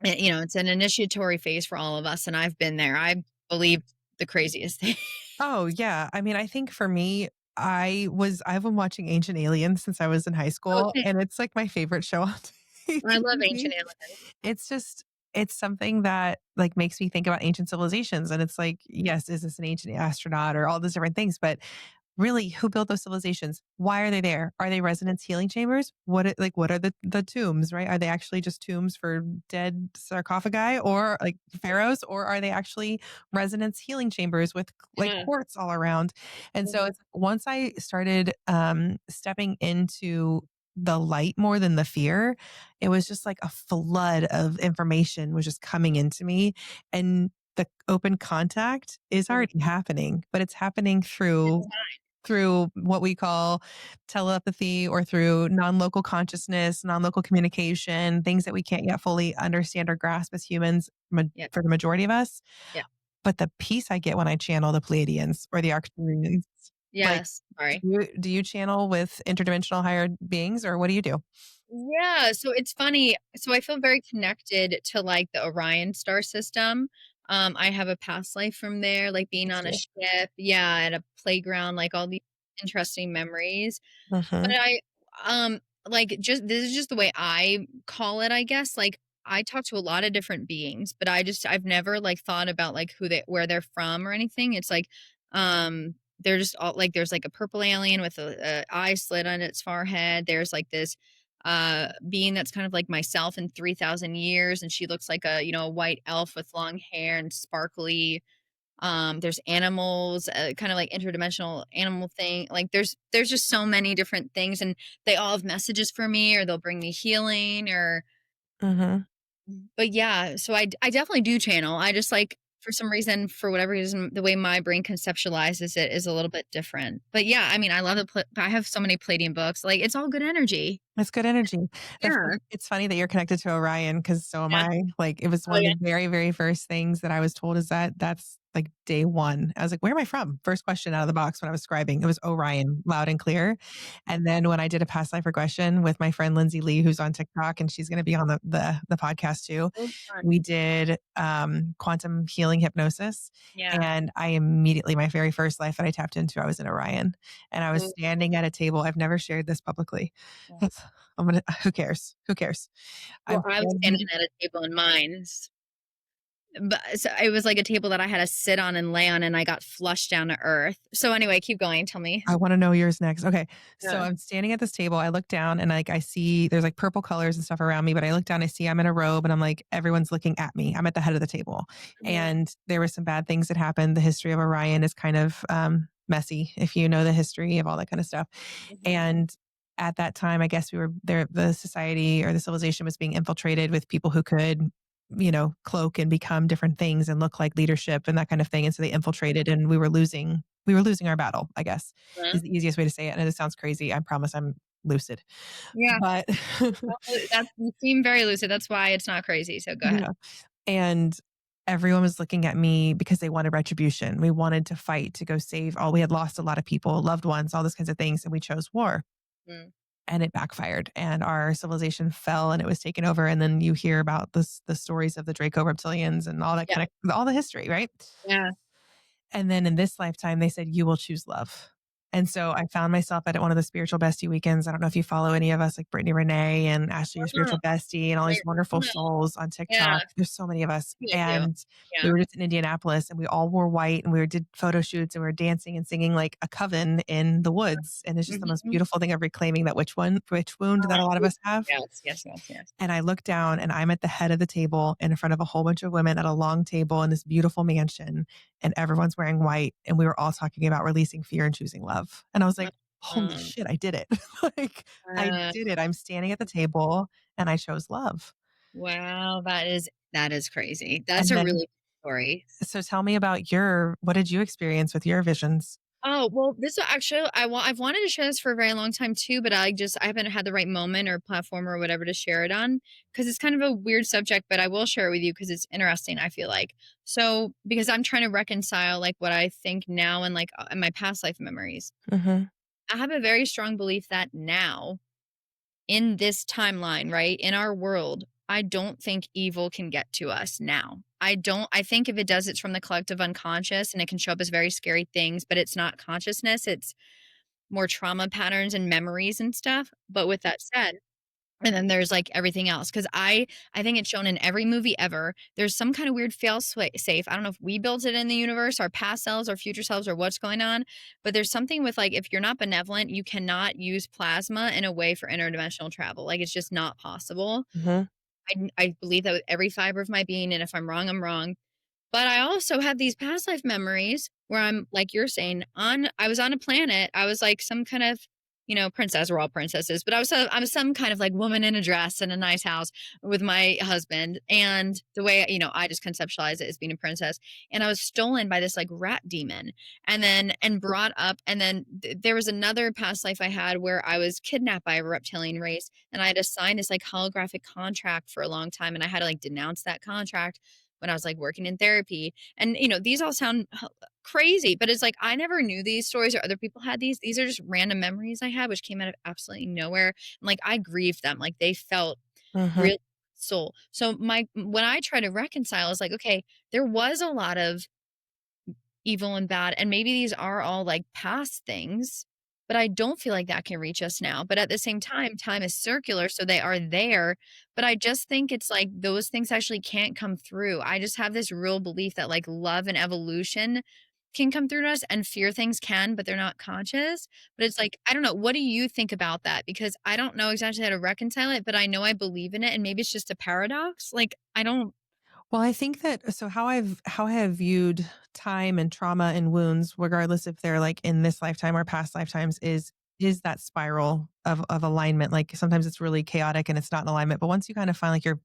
it's an initiatory phase for all of us, and I've been there. I believed the craziest thing. Oh, yeah. I mean, I think for me, I've been watching Ancient Aliens since I was in high school, Okay. and it's like my favorite show on I love TV. ancient aliens. It's just it's something that like makes me think about ancient civilizations, and it's like, yes, is this an ancient astronaut or all those different things, but really, who built those civilizations? Why are they there? Are they resonance healing chambers? What are the tombs, right? Are they actually just tombs for dead sarcophagi or like pharaohs, or are they actually resonance healing chambers with like Yeah. quartz all around? And so Mhm. it's once I started stepping into the light more than the fear, it was just like a flood of information was just coming into me. And the open contact is Mhm. already happening, but it's happening It's through what we call telepathy or through non-local consciousness, non-local communication, things that we can't yet fully understand or grasp as humans yeah. for the majority of us. Yeah. But the peace I get when I channel the Pleiadians or the Arcturians, like, Yes. Sorry. do you channel with interdimensional higher beings or what do you do? Yeah, so it's funny. So I feel very connected to like the Orion star system. I have a past life from there, like being on a ship, yeah, at a playground, like all these interesting memories. But Mhm. I like just this is just the way I call it, I guess. Like I talk to a lot of different beings, but I've never like thought about like who they where they're from or anything. It's like they're just all like there's like a purple alien with a eye slit on its forehead. There's like this being that's kind of like myself in 3,000 years, and she looks like a, a white elf with long hair and sparkly. There's animals, kind of like interdimensional animal thing. Like there's just so many different things, and they all have messages for me, or they'll bring me healing, or Mhm. but yeah, so I definitely do channel. I just like for some reason, for whatever reason, the way my brain conceptualizes it is a little bit different. But yeah, I mean, I love the I have so many Palladium books. Like it's all good energy. It's good energy. Yeah. It's funny that you're connected to Orion because so am Yeah. I. Like, it was Oh one of yeah. the very, very first things that I was told is that that's like day one. I was like, "Where am I from?" First question out of the box when I was scribing. It was Orion, loud and clear. And then when I did a past life regression with my friend Lindsay Lee, who's on TikTok, and she's gonna be on the podcast too, So fun. we did, quantum healing hypnosis, Yeah. and I immediately my very first life that I tapped into, I was in Orion, and I was Ooh, standing at a table. I've never shared this publicly. yeah. That's I'm gonna who cares? Who cares? I'm Well, I was standing standing at a table in mine. But so it was like a table that I had to sit on and lay on, and I got flushed down to earth. So anyway, keep going. Tell me. I wanna know yours next. Okay. So Yeah. I'm standing at this table. I look down and, like, I see there's, like, purple colors and stuff around me, but I look down, I see I'm in a robe, and I'm like, everyone's looking at me. I'm at the head of the table. Mhm, And there were some bad things that happened. The history of Orion is kind of, messy if you know the history of all that kind of stuff. mhm. And at that time, I guess we were there, the society or the civilization was being infiltrated with people who could, cloak and become different things and look like leadership and that kind of thing. And so they infiltrated and we were losing our battle, I guess Uh-huh. is the easiest way to say it. And it sounds crazy. I promise I'm lucid. Yeah. But Well, that's you seem very lucid. That's why it's not crazy. So go ahead. yeah. And everyone was looking at me because they wanted retribution. We wanted to fight to go save all we had lost a lot of people, loved ones, all those kinds of things. And we chose war. Mm. And it backfired and our civilization fell and it was taken over. And then you hear about the stories of the Draco reptilians and all that Yeah. kind of all the history, right? Yeah. And then in this lifetime, they said, you will choose love. And so I found myself at one of the spiritual bestie weekends. I don't know if you follow any of us, like Brittany Renee and Ashley, your Oh, spiritual bestie, and all wait, these wonderful no. souls on Yeah. TikTok. There's so many of us. I do. And we Yeah. were just in Indianapolis and we all wore white and we did photo shoots and we were dancing and singing like a coven in the woods. And it's just the most Mhm. beautiful thing of reclaiming that witch wound that a lot of us have. Yes, yes, yes, yes. And I look down and I'm at the head of the table in front of a whole bunch of women at a long table in this beautiful mansion. And everyone's wearing white. And we were all talking about releasing fear and choosing love. And I was like, holy Um, shit, I did it. Like, I uh, did it. I'm standing at the table and I chose love. wow, that is crazy. That's And a then, really good story. so tell me about what did you experience with your visions? Oh, well, this actually I've wanted to share this for a very long time too, but I haven't had the right moment or platform or whatever to share it on because it's kind of a weird subject, but I will share it with you because it's interesting, I feel like. So, because I'm trying to reconcile like what I think now and like in my past life memories. Hmm. I have a very strong belief that now in this timeline, right? In our world, I don't think evil can get to us now. I think if it does, it's from the collective unconscious and it can show up as very scary things, but it's not consciousness. It's more trauma patterns and memories and stuff. But with that said, and then there's like everything else because I think it's shown in every movie ever. There's some kind of weird fail safe. I don't know if we built it in the universe, our past selves, our future selves, or what's going on. But there's something with like if you're not benevolent, you cannot use plasma in a way for interdimensional travel. Like it's just not possible. Hmm. I believe that with every fiber of my being, and if I'm wrong, I'm wrong. But I also have these past life memories where I'm like you're saying I was on a planet. I was like some kind of, princess. We're all princesses, but I was some kind of like woman in a dress in a nice house with my husband. And the way, I just conceptualize it as being a princess. And I was stolen by this like rat demon and brought up. And then there was another past life I had where I was kidnapped by a reptilian race and I had to sign this like holographic contract for a long time. And I had to like denounce that contract when I was like working in therapy. And, these all sound crazy, but it's like I never knew these stories or other people had these. These are just random memories I had, which came out of absolutely nowhere. And like I grieved them, like they felt Hmm. real soul. So when I try to reconcile, it's like, okay, there was a lot of evil and bad, and maybe these are all like past things, but I don't feel like that can reach us now. But at the same time is circular, so they are there. But I just think it's like those things actually can't come through. I just have this real belief that like love and evolution can come through to us and fear things can, but they're not conscious. But it's like, I don't know. What do you think about that? Because I don't know exactly how to reconcile it, but I know I believe in it. And maybe it's just a paradox. Like, I don't. Well, I think that so how I have viewed time and trauma and wounds, regardless if they're like in this lifetime or past lifetimes, is that spiral of alignment. Like sometimes it's really chaotic and it's not in alignment. But once you kind of find like you're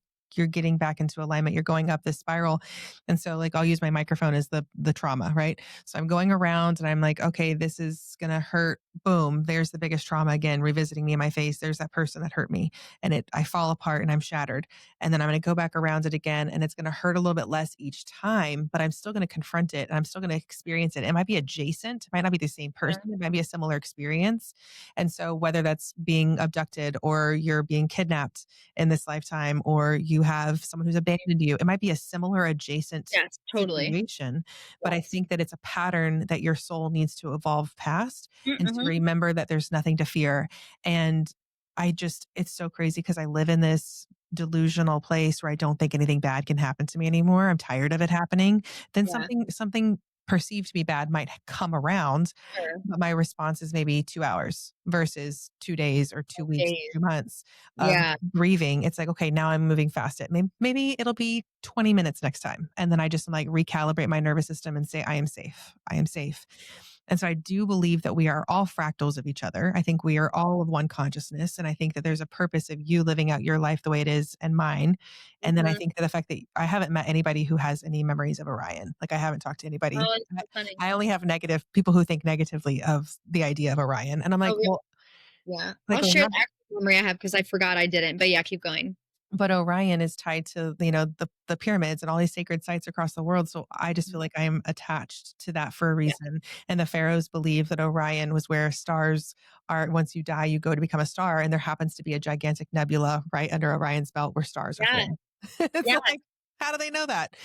getting back into alignment, you're going up this spiral. And so like I'll use my microphone as the trauma, right? So I'm going around and I'm like, okay, this is gonna hurt. Boom, there's the biggest trauma again, revisiting me in my face. There's that person that hurt me. And I fall apart and I'm shattered. And then I'm going to go back around it again and it's going to hurt a little bit less each time, but I'm still going to confront it and I'm still going to experience it. It might be adjacent, it might not be the same person, it might be a similar experience. And so whether that's being abducted or you're being kidnapped in this lifetime or you have someone who's abandoned you, it might be a similar adjacent Yes, totally. situation. But I Yes. think that it's a pattern that your soul needs to evolve past and to Mm-hmm. remember that there's nothing to fear. And it's so crazy because I live in this delusional place where I don't think anything bad can happen to me anymore. I'm tired of it happening. Then Yeah. something perceived to be bad might come around, Sure. but my response is maybe 2 hours versus 2 days or 2 weeks, Days. 2 months of Yeah. grieving. It's like, okay, now I'm moving fast it. Maybe it'll be 20 minutes next time. And then I just like recalibrate my nervous system and say, I am safe. I am safe. And so I do believe that we are all fractals of each other. I think we are all of one consciousness. And I think that there's a purpose of you living out your life the way it is and mine. And then I Mhm. think that the fact that I haven't met anybody who has any memories of Orion. Like I haven't talked to anybody. Oh, it's so funny. I only have negative people who think negatively of the idea of Orion. And I'm Oh, like, really? well, Yeah. like I'll share Orion, the actual memory I have because I forgot I didn't, but yeah, keep going. but Orion is tied to, the pyramids and all these sacred sites across the world. So I just feel Mhm. like I am attached to that for a Yeah. reason. And the pharaohs believe that Orion was where stars are. Once you die, you go to become a star. And there happens to be a gigantic nebula right under Orion's belt where stars are Yeah. formed. It's Yes. like, how do they know that?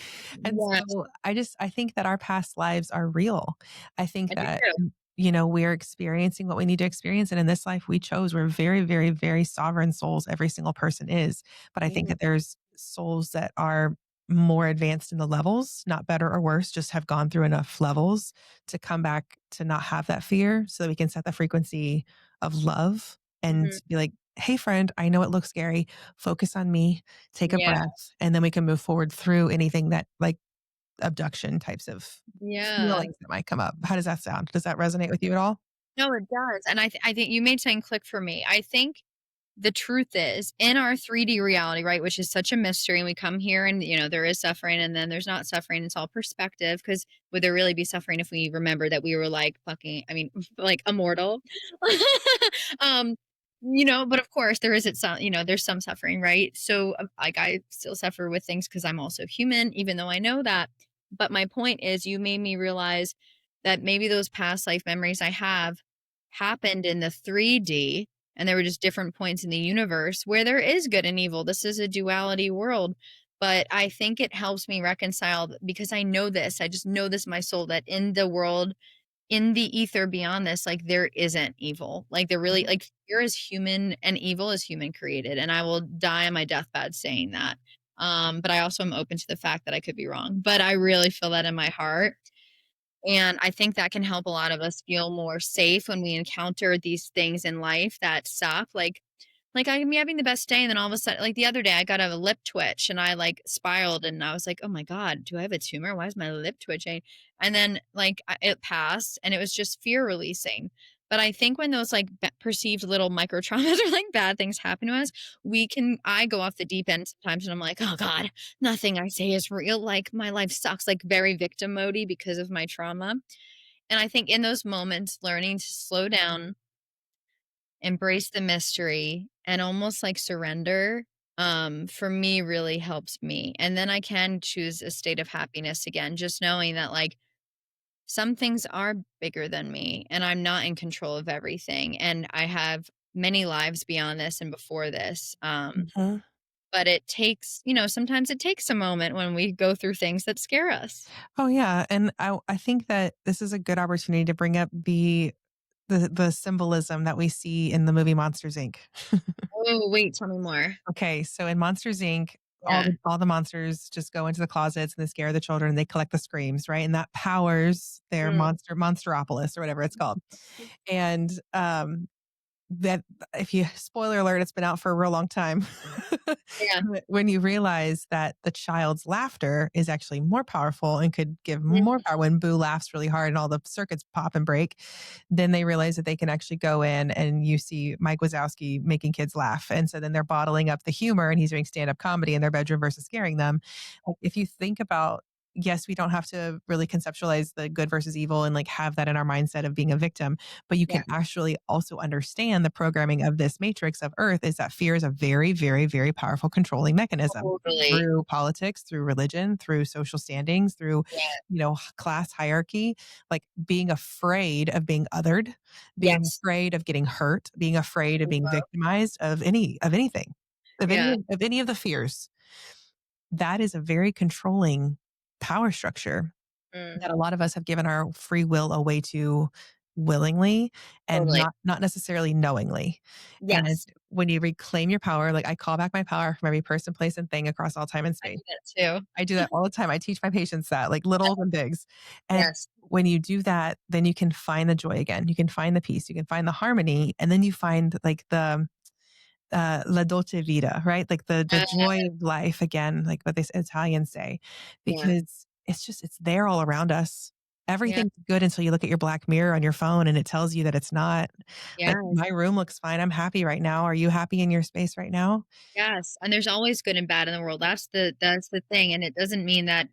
And Yes. so I think that our past lives are real. I think I do that, too. we're experiencing what we need to experience. And in this life we chose, we're very, very, very sovereign souls. Every single person is. But I think Yeah. that there's souls that are more advanced in the levels, not better or worse, just have gone through enough levels to come back to not have that fear so that we can set the frequency of love and Mhm. be like, hey, friend, I know it looks scary. Focus on me, take a Yeah. breath, and then we can move forward through anything that like abduction types of Yeah. feelings that might come up. How does that sound? Does that resonate with you at all? No, it does, and I think you made something click for me. I think the truth is, in our 3D reality, right, which is such a mystery, and we come here and, there is suffering and then there's not suffering, it's all perspective. Because would there really be suffering if we remember that we were, like, fucking I mean, like, immortal? Um, but of course, there is some there's some suffering, right? So, like, I still suffer with things because 'cause I'm also human, even though I know that. But my point is you made me realize that maybe those past life memories I have happened in the 3D, and there were just different points in the universe where there is good and evil. This is a duality world. But I think it helps me reconcile because I know this. I just know this in my soul that in the world, in the ether beyond this, like there isn't evil. Like there really, Mhm. like fear is human and evil is human created. And I will die on my deathbed saying that. But I also am open to the fact that I could be wrong. But I really feel that in my heart. And I think that can help a lot of us feel more safe when we encounter these things in life that suck. Like I'm having the best day, and then all of a sudden, like the other day, I got a lip twitch, and I like spiraled, and I was like, "Oh my god, do I have a tumor? Why is my lip twitching?" And then like it passed, and it was just fear releasing. But I think when those like perceived little micro traumas or like bad things happen to us, I go off the deep end sometimes, and I'm like, "Oh god, nothing I say is real. Like my life sucks." Like very victim mode because of my trauma. And I think in those moments, learning to slow down, embrace the mystery, and almost like surrender, for me really helps me. And then I can choose a state of happiness again, just knowing that like some things are bigger than me and I'm not in control of everything. And I have many lives beyond this and before this. Mhm. But sometimes it takes a moment when we go through things that scare us. Oh yeah, and I think that this is a good opportunity to bring up the symbolism that we see in the movie Monsters Inc. Oh, wait, tell me more. Okay, so in Monsters Inc., Yeah. all the monsters just go into the closets and they scare the children. They collect the screams, right? And that powers their Mm. monsteropolis or whatever it's called. And that if you spoiler alert, it's been out for a real long time. Yeah. But when you realize that the child's laughter is actually more powerful and could give Mm. more power when Boo laughs really hard and all the circuits pop and break, then they realize that they can actually go in and you see Mike Wazowski making kids laugh. And so then they're bottling up the humor and he's doing stand up comedy in their bedroom versus scaring them. Like, if you think about, yes, we don't have to really conceptualize the good versus evil and like have that in our mindset of being a victim, but you Yeah. can actually also understand the programming of this matrix of Earth is that fear is a very, very, very powerful controlling mechanism Totally. through politics, through religion, through social standings, through, Yeah. class hierarchy, like being afraid of being othered, being Yes. afraid of getting hurt, being afraid of being Uh-huh. victimized of anything, Yeah. of any of the fears. That is a very controlling power structure Mm. that a lot of us have given our free will away to willingly and Totally. not necessarily knowingly. And Yes. when you reclaim your power, like I call back my power from every person, place, and thing across all time and I do space. that too. I do that all the time. I teach my patients that, like littles and bigs. And Yes. when you do that, then you can find the joy again. You can find the peace. You can find the harmony. And then you find like the la dolce vita, right? Like the Uh, joy of life again, like what Italians say, yeah. because it's there all around us. Yeah. Everything's good until you look at your black mirror on your phone and it tells you that it's not. Like Yes. my room looks fine. I'm happy right now. Are you happy in your space right now? Yes. And there's always good and bad in the world. That's the thing. And it doesn't mean that,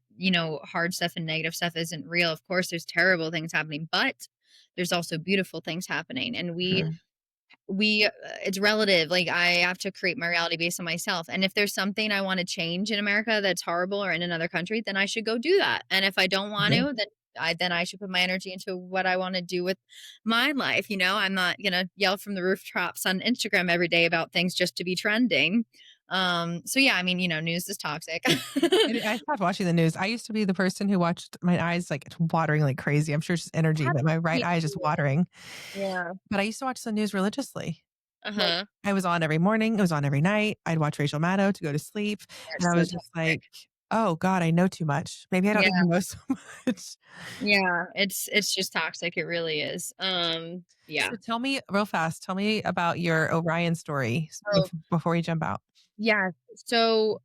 hard stuff and negative stuff isn't real. Of course, there's terrible things happening, but there's also beautiful things happening. And Mhm. it's relative. Like I have to create my reality based on myself. And if there's something I want to change in America that's horrible or in another country, then I should go do that. And if I don't want Yeah. to, then I should put my energy into what I want to do with my life. I'm not gonna yell from the rooftops on Instagram every day about things just to be trending. So yeah, I mean, news is toxic. I stopped watching the news. I used to be the person who watched my eyes like watering like crazy. I'm sure it's just energy, but my right eye is just watering. Yeah. But I used to watch the news religiously. Like, Uh-huh. I was on every morning, it was on every night. I'd watch Rachel Maddow to go to sleep, and That's I so was just toxic. like, "Oh god, I know too much. Maybe I don't Yeah. need to know so much." Yeah. It's just toxic. It really is. Yeah. So tell me real fast, tell me about your Orion story So before we jump out. yeah. So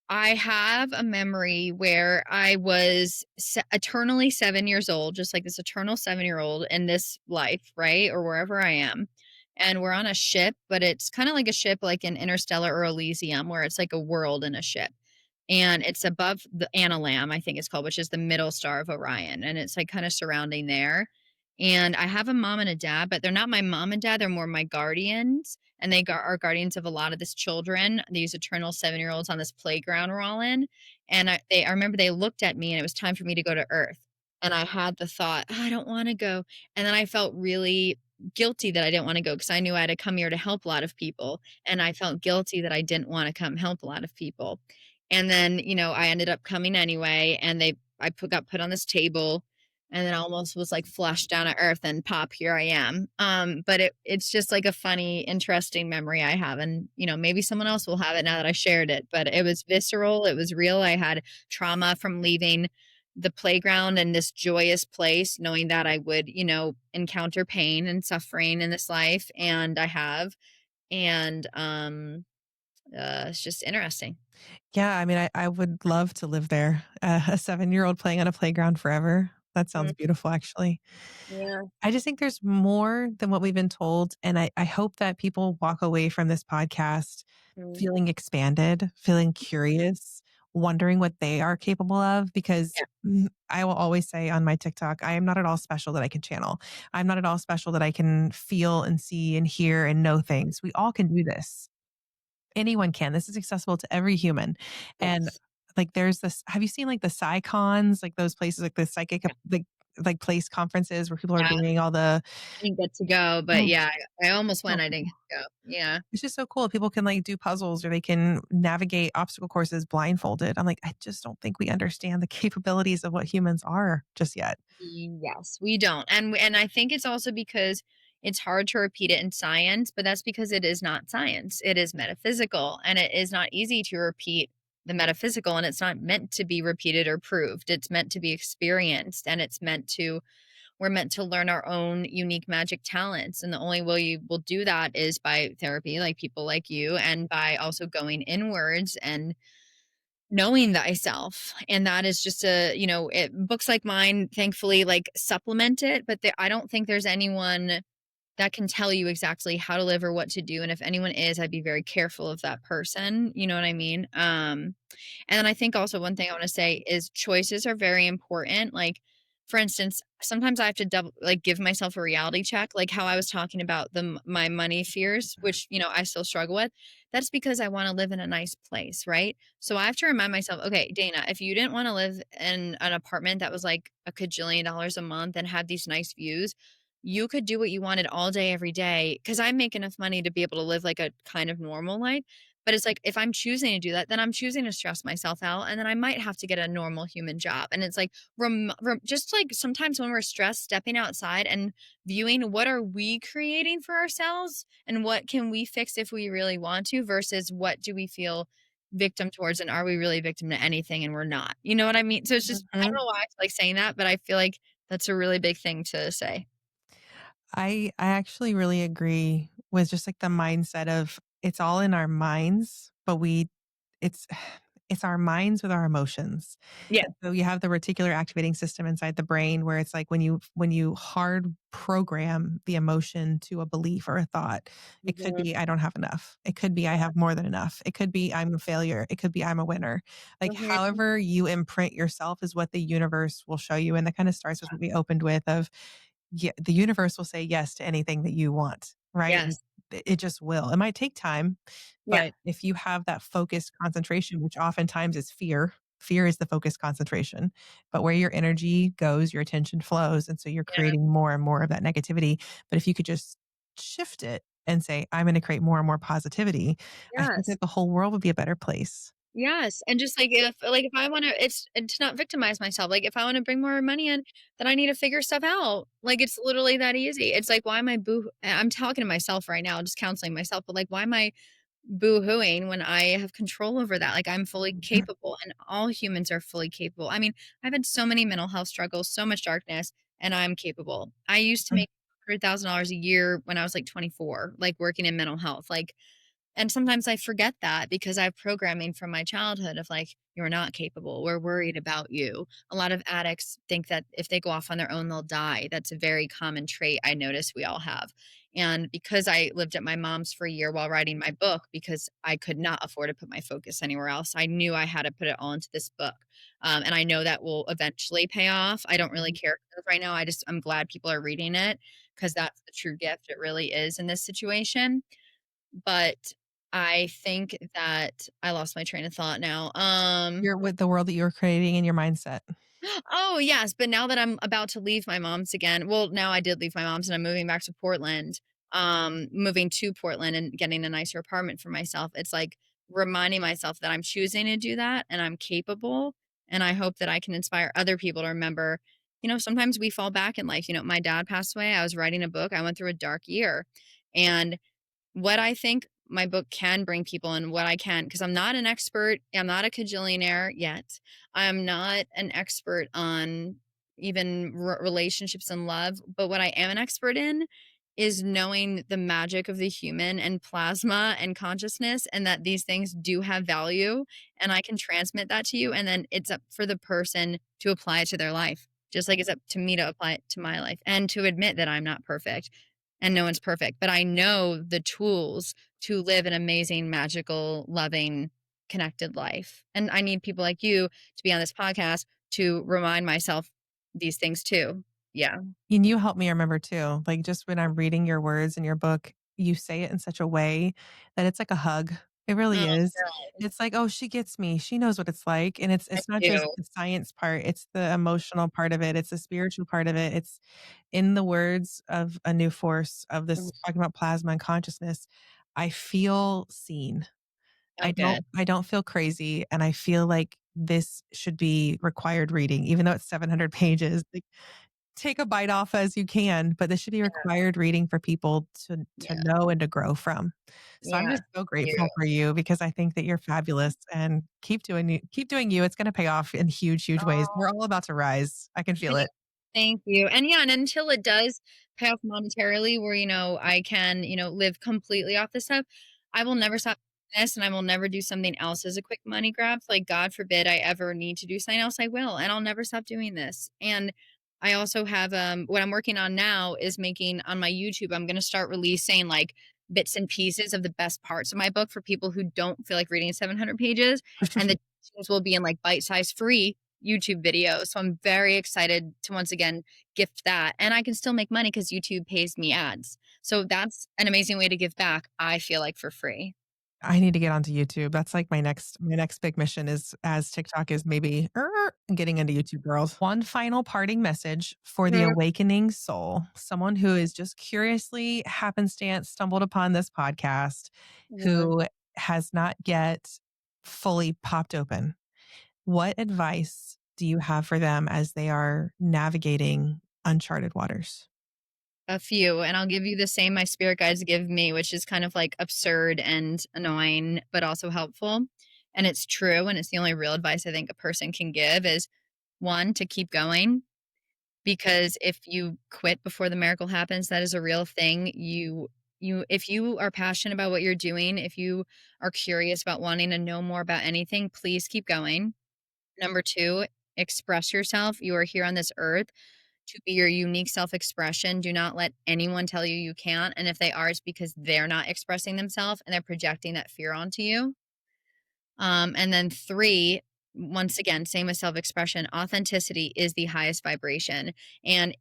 I have a memory where I was eternally 7 years old, just like this eternal 7-year-old in this life, right? Or wherever I am. And we're on a ship, but it's kind of like a ship like in Interstellar or Elysium, where it's like a world in a ship. And it's above the Analam, I think it's called, which is the middle star of Orion. And it's like kind of surrounding there. And I have a mom and a dad, but they're not my mom and dad. They're more my guardians. And they are guardians of a lot of this children, these eternal 7-year-olds on this playground we're all in. And I remember they looked at me and it was time for me to go to Earth. And I had the thought, "Oh, I don't want to go." And then I felt really guilty that I didn't want to go because I knew I had to come here to help a lot of people. And I felt guilty that I didn't want to come help a lot of people. And then, I ended up coming anyway, and got put on this table, and then almost was like flushed down to earth, and pop, here I am. But it's just like a funny, interesting memory I have, and maybe someone else will have it now that I shared it. But it was visceral, it was real. I had trauma from leaving the playground and this joyous place, knowing that I would, encounter pain and suffering in this life, and I have, and it's just interesting. Yeah, I mean, I would love to live there. A 7-year-old playing on a playground forever. That sounds beautiful, actually. Yeah. I just think there's more than what we've been told, and I hope that people walk away from this podcast Mm. feeling expanded, feeling curious, wondering what they are capable of, because Yeah. I will always say on my TikTok, I am not at all special that I can channel. I'm not at all special that I can feel and see and hear and know things. We all can do this. Anyone can. This is accessible to every human. And Yes. like there's this, have you seen like the PsyCons, like those places, like the psychic, Yeah. like place conferences where people are Yeah. bringing all the, I didn't get to go, but oh, yeah, I almost so went, I didn't cool. get to go. Yeah. It's just so cool. People can like do puzzles or they can navigate obstacle courses blindfolded. I'm like, I just don't think we understand the capabilities of what humans are just yet. Yes, we don't. And I think it's also because it's hard to repeat it in science, but that's because it is not science. It is metaphysical, and it is not easy to repeat the metaphysical, and it's not meant to be repeated or proved. It's meant to be experienced, and it's meant to we're meant to learn our own unique magic talents. And the only way you will do that is by therapy, like people like you, and by also going inwards and knowing thyself. And that is just books like mine, thankfully, like supplement it. But I don't think there's anyone that can tell you exactly how to live or what to do. And if anyone is, I'd be very careful of that person. You know what I mean? And then I think also one thing I want to say is choices are very important. Like, for instance, sometimes I have to give myself a reality check, like how I was talking about my money fears, which, I still struggle with. That's because I want to live in a nice place, right? So I have to remind myself, okay, Dana, if you didn't want to live in an apartment that was like a cajillion dollars a month and had these nice views, you could do what you wanted all day, every day. Cause I make enough money to be able to live like a kind of normal life. But it's like, if I'm choosing to do that, then I'm choosing to stress myself out. And then I might have to get a normal human job. And it's like, just like sometimes when we're stressed, stepping outside and viewing what are we creating for ourselves and what can we fix if we really want to versus what do we feel victim towards and are we really victim to anything and we're not. You know what I mean? So it's just, I don't Mhm. know why I like saying that, but I feel like that's a really big thing to say. I actually really agree with just like the mindset of it's all in our minds, but it's it's our minds with our emotions. Yeah. And so you have the reticular activating system inside the brain where it's like when you hard program the emotion to a belief or a thought, it could Mhm. be I don't have enough. It could be I have more than enough. It could be I'm a failure. It could be I'm a winner. Like Mhm. however you imprint yourself is what the universe will show you. And that kind of starts with what we opened with of the universe will say yes to anything that you want, right? Yes. It just will. It might take time, Yeah. but if you have that focused concentration, which oftentimes is fear is the focused concentration. But where your energy goes, your attention flows. And so you're Yeah. creating more and more of that negativity. But if you could just shift it and say, I'm going to create more and more positivity, I think Yes. that the whole world would be a better place. Yes, and just if I wanna it's and to not victimize myself, like, if I wanna bring more money in, then I need to figure stuff out. Like, it's literally that easy. It's like, why am I I'm talking to myself right now, just counseling myself, but, like, why am I boo-hooing when I have control over that? Like, I'm fully capable, and all humans are fully capable. I mean, I've had so many mental health struggles, so much darkness, and I'm capable. I used to make $100,000 a year when I was, like, 24, like, working in mental health, like, and sometimes I forget that because I have programming from my childhood of like, you're not capable. We're worried about you. A lot of addicts think that if they go off on their own, they'll die. That's a very common trait I notice we all have. And because I lived at my mom's for a year while writing my book, because I could not afford to put my focus anywhere else, I knew I had to put it all into this book. And I know that will eventually pay off. I don't really care right now. I'm glad people are reading it because that's the true gift it really is in this situation. But I think that I lost my train of thought now. You're with the world that you're creating in your mindset. Oh, yes, but now that I'm about to leave my mom's again, well, now I did leave my mom's and I'm moving back to Portland. Moving to Portland and getting a nicer apartment for myself. It's like reminding myself that I'm choosing to do that and I'm capable. And I hope that I can inspire other people to remember, sometimes we fall back in life. My dad passed away. I was writing a book. I went through a dark year. And what I think my book can bring people and what I can, because I'm not an expert. I'm not a cajillionaire yet. I'm not an expert on even relationships and love. But what I am an expert in is knowing the magic of the human and plasma and consciousness, and that these things do have value. And I can transmit that to you. And then it's up for the person to apply it to their life, just like it's up to me to apply it to my life and to admit that I'm not perfect and no one's perfect, but I know the tools to live an amazing, magical, loving, connected life. And I need people like you to be on this podcast to remind myself these things too. Yeah. And you help me remember too, like just when I'm reading your words in your book, you say it in such a way that it's like a hug. It really Oh, is. girl, It's like, oh, she gets me. She knows what it's like. And I it's not just do. the science part, it's the emotional part of it, it's the spiritual part of it. It's in the words of a new force of Mm. this talking about plasma and consciousness. I feel seen. Oh, good. I don't feel crazy. And I feel like this should be required reading, even though it's 700 pages. take a bite off as you can, but this should be required reading for people to Yeah. know and to grow from. So I'm Yeah. just so You. grateful for you because I think that you're fabulous and keep doing you. It's going to pay off in huge, huge ways. We're all about to rise. I can feel Thank it. thank you. And yeah, and until it does pay off monetarily where, I can, live completely off this stuff, I will never stop doing this and I will never do something else as a quick money grab. Like God forbid I ever need to do something else, I will. And I'll never stop doing this. And I also have what I'm working on now is making on my YouTube, I'm gonna start releasing like bits and pieces of the best parts of my book for people who don't feel like reading 700 pages. And the teachings will be in like bite-sized free YouTube videos. So I'm very excited to once again gift that. And I can still make money because YouTube pays me ads. So that's an amazing way to give back, I feel like for free. I need to get onto YouTube. That's like my next big mission is as TikTok is maybe getting into YouTube girls. One final parting message for the Sure. awakening soul, someone who is just curiously happenstance stumbled upon this podcast, Yeah. who has not yet fully popped open. What advice do you have for them as they are navigating uncharted waters? A few, and I'll give you the same my spirit guides give me, which is kind of like absurd and annoying, but also helpful. And it's true. And it's the only real advice I think a person can give is one, to keep going. Because if you quit before the miracle happens, that is a real thing. If you are passionate about what you're doing, if you are curious about wanting to know more about anything, please keep going. Number two, express yourself. You are here on this earth to be your unique self expression. Do not let anyone tell you you can't. And if they are, it's because they're not expressing themselves and they're projecting that fear onto you. And then three, once again, same as self expression, authenticity is the highest vibration. And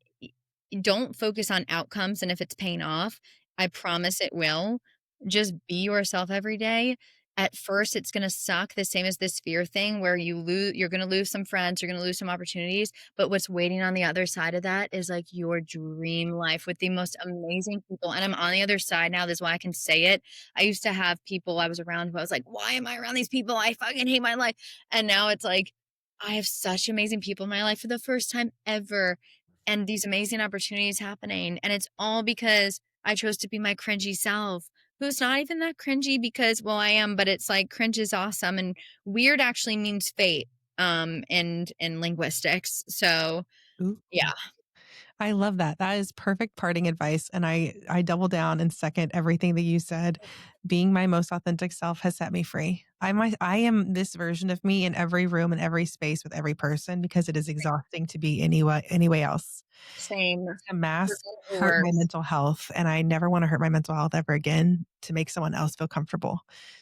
don't focus on outcomes and if it's paying off. I promise it will. Just be yourself every day. At first, it's going to suck, the same as this fear thing where you're going to lose some friends, you're going to lose some opportunities. But what's waiting on the other side of that is like your dream life with the most amazing people. And I'm on the other side now. This is why I can say it. I used to have people I was around who I was like, why am I around these people? I fucking hate my life. And now it's like, I have such amazing people in my life for the first time ever and these amazing opportunities happening. And it's all because I chose to be my cringy self, who's not even that cringy because, well, I am, but it's like cringe is awesome. And weird actually means fate and in linguistics. So Ooh. yeah. I love that. That is perfect parting advice. And I double down and second everything that you said. Being my most authentic self has set me free. I am this version of me in every room and every space with every person because it is exhausting to be anyway else. Same. To For mask better or hurt my worse. mental health. And I never want to hurt my mental health ever again to make someone else feel comfortable.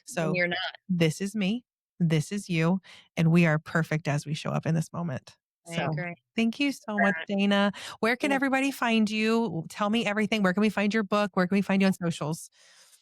And So you're not. this is me. This is you. And we are perfect as we show up in this moment. I So agree. thank you so much, Dana. Where can Yeah. everybody find you? Tell me everything. Where can we find your book? Where can we find you on socials?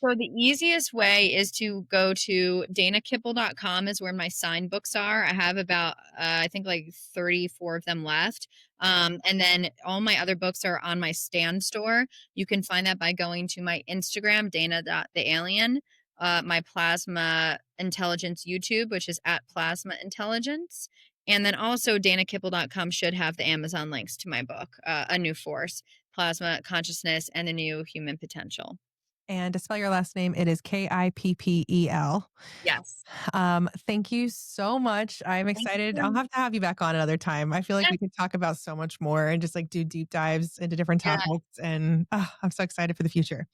So the easiest way is to go to danakippel.com is where my signed books are. I have about I think like 34 of them left. And then all my other books are on my Stan store. You can find that by going to my Instagram, dana.thealien, my Plasma Intelligence YouTube, which is at Plasma Intelligence. And then also danakippel.com should have the Amazon links to my book, A New Force, Plasma Consciousness, and the New Human Potential. And to spell your last name, it is Kippel. Yes. Thank you so much. I'm Thank excited. I'll you. have to have you back on another time. I feel like Yeah. we could talk about so much more and just like do deep dives into different Yeah. topics. And I'm so excited for the future.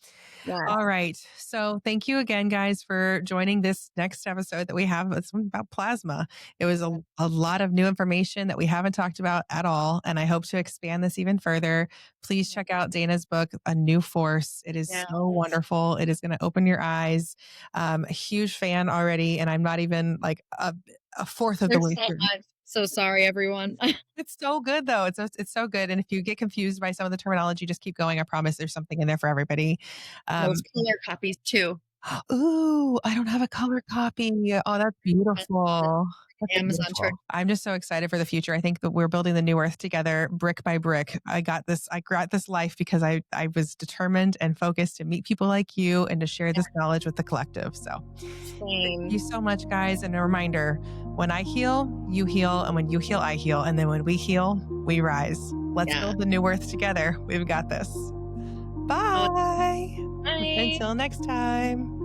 Yeah. All right. So thank you again, guys, for joining this next episode that we have. It's about plasma. It was a lot of new information that we haven't talked about at all. And I hope to expand this even further. Please check out Dana's book, A New Force. It is Yeah. so wonderful. It is going to open your eyes. A huge fan already. And I'm not even like a fourth of the There's way so through. much. So sorry, everyone. It's so good though. It's so good. And if you get confused by some of the terminology, just keep going. I promise there's something in there for everybody. Those color copies too. Ooh, I don't have a color copy. Oh, that's beautiful. That's Amazon beautiful. church. I'm just so excited for the future. I think that we're building the new earth together brick by brick. I got this life because I was determined and focused to meet people like you and to share this knowledge with the collective. So thank you Same. so much, guys. And a reminder, when I heal, you heal. And when you heal, I heal. And then when we heal, we rise. Let's Yeah. build the new earth together. We've got this. Oh, Bye. bye. Until next time.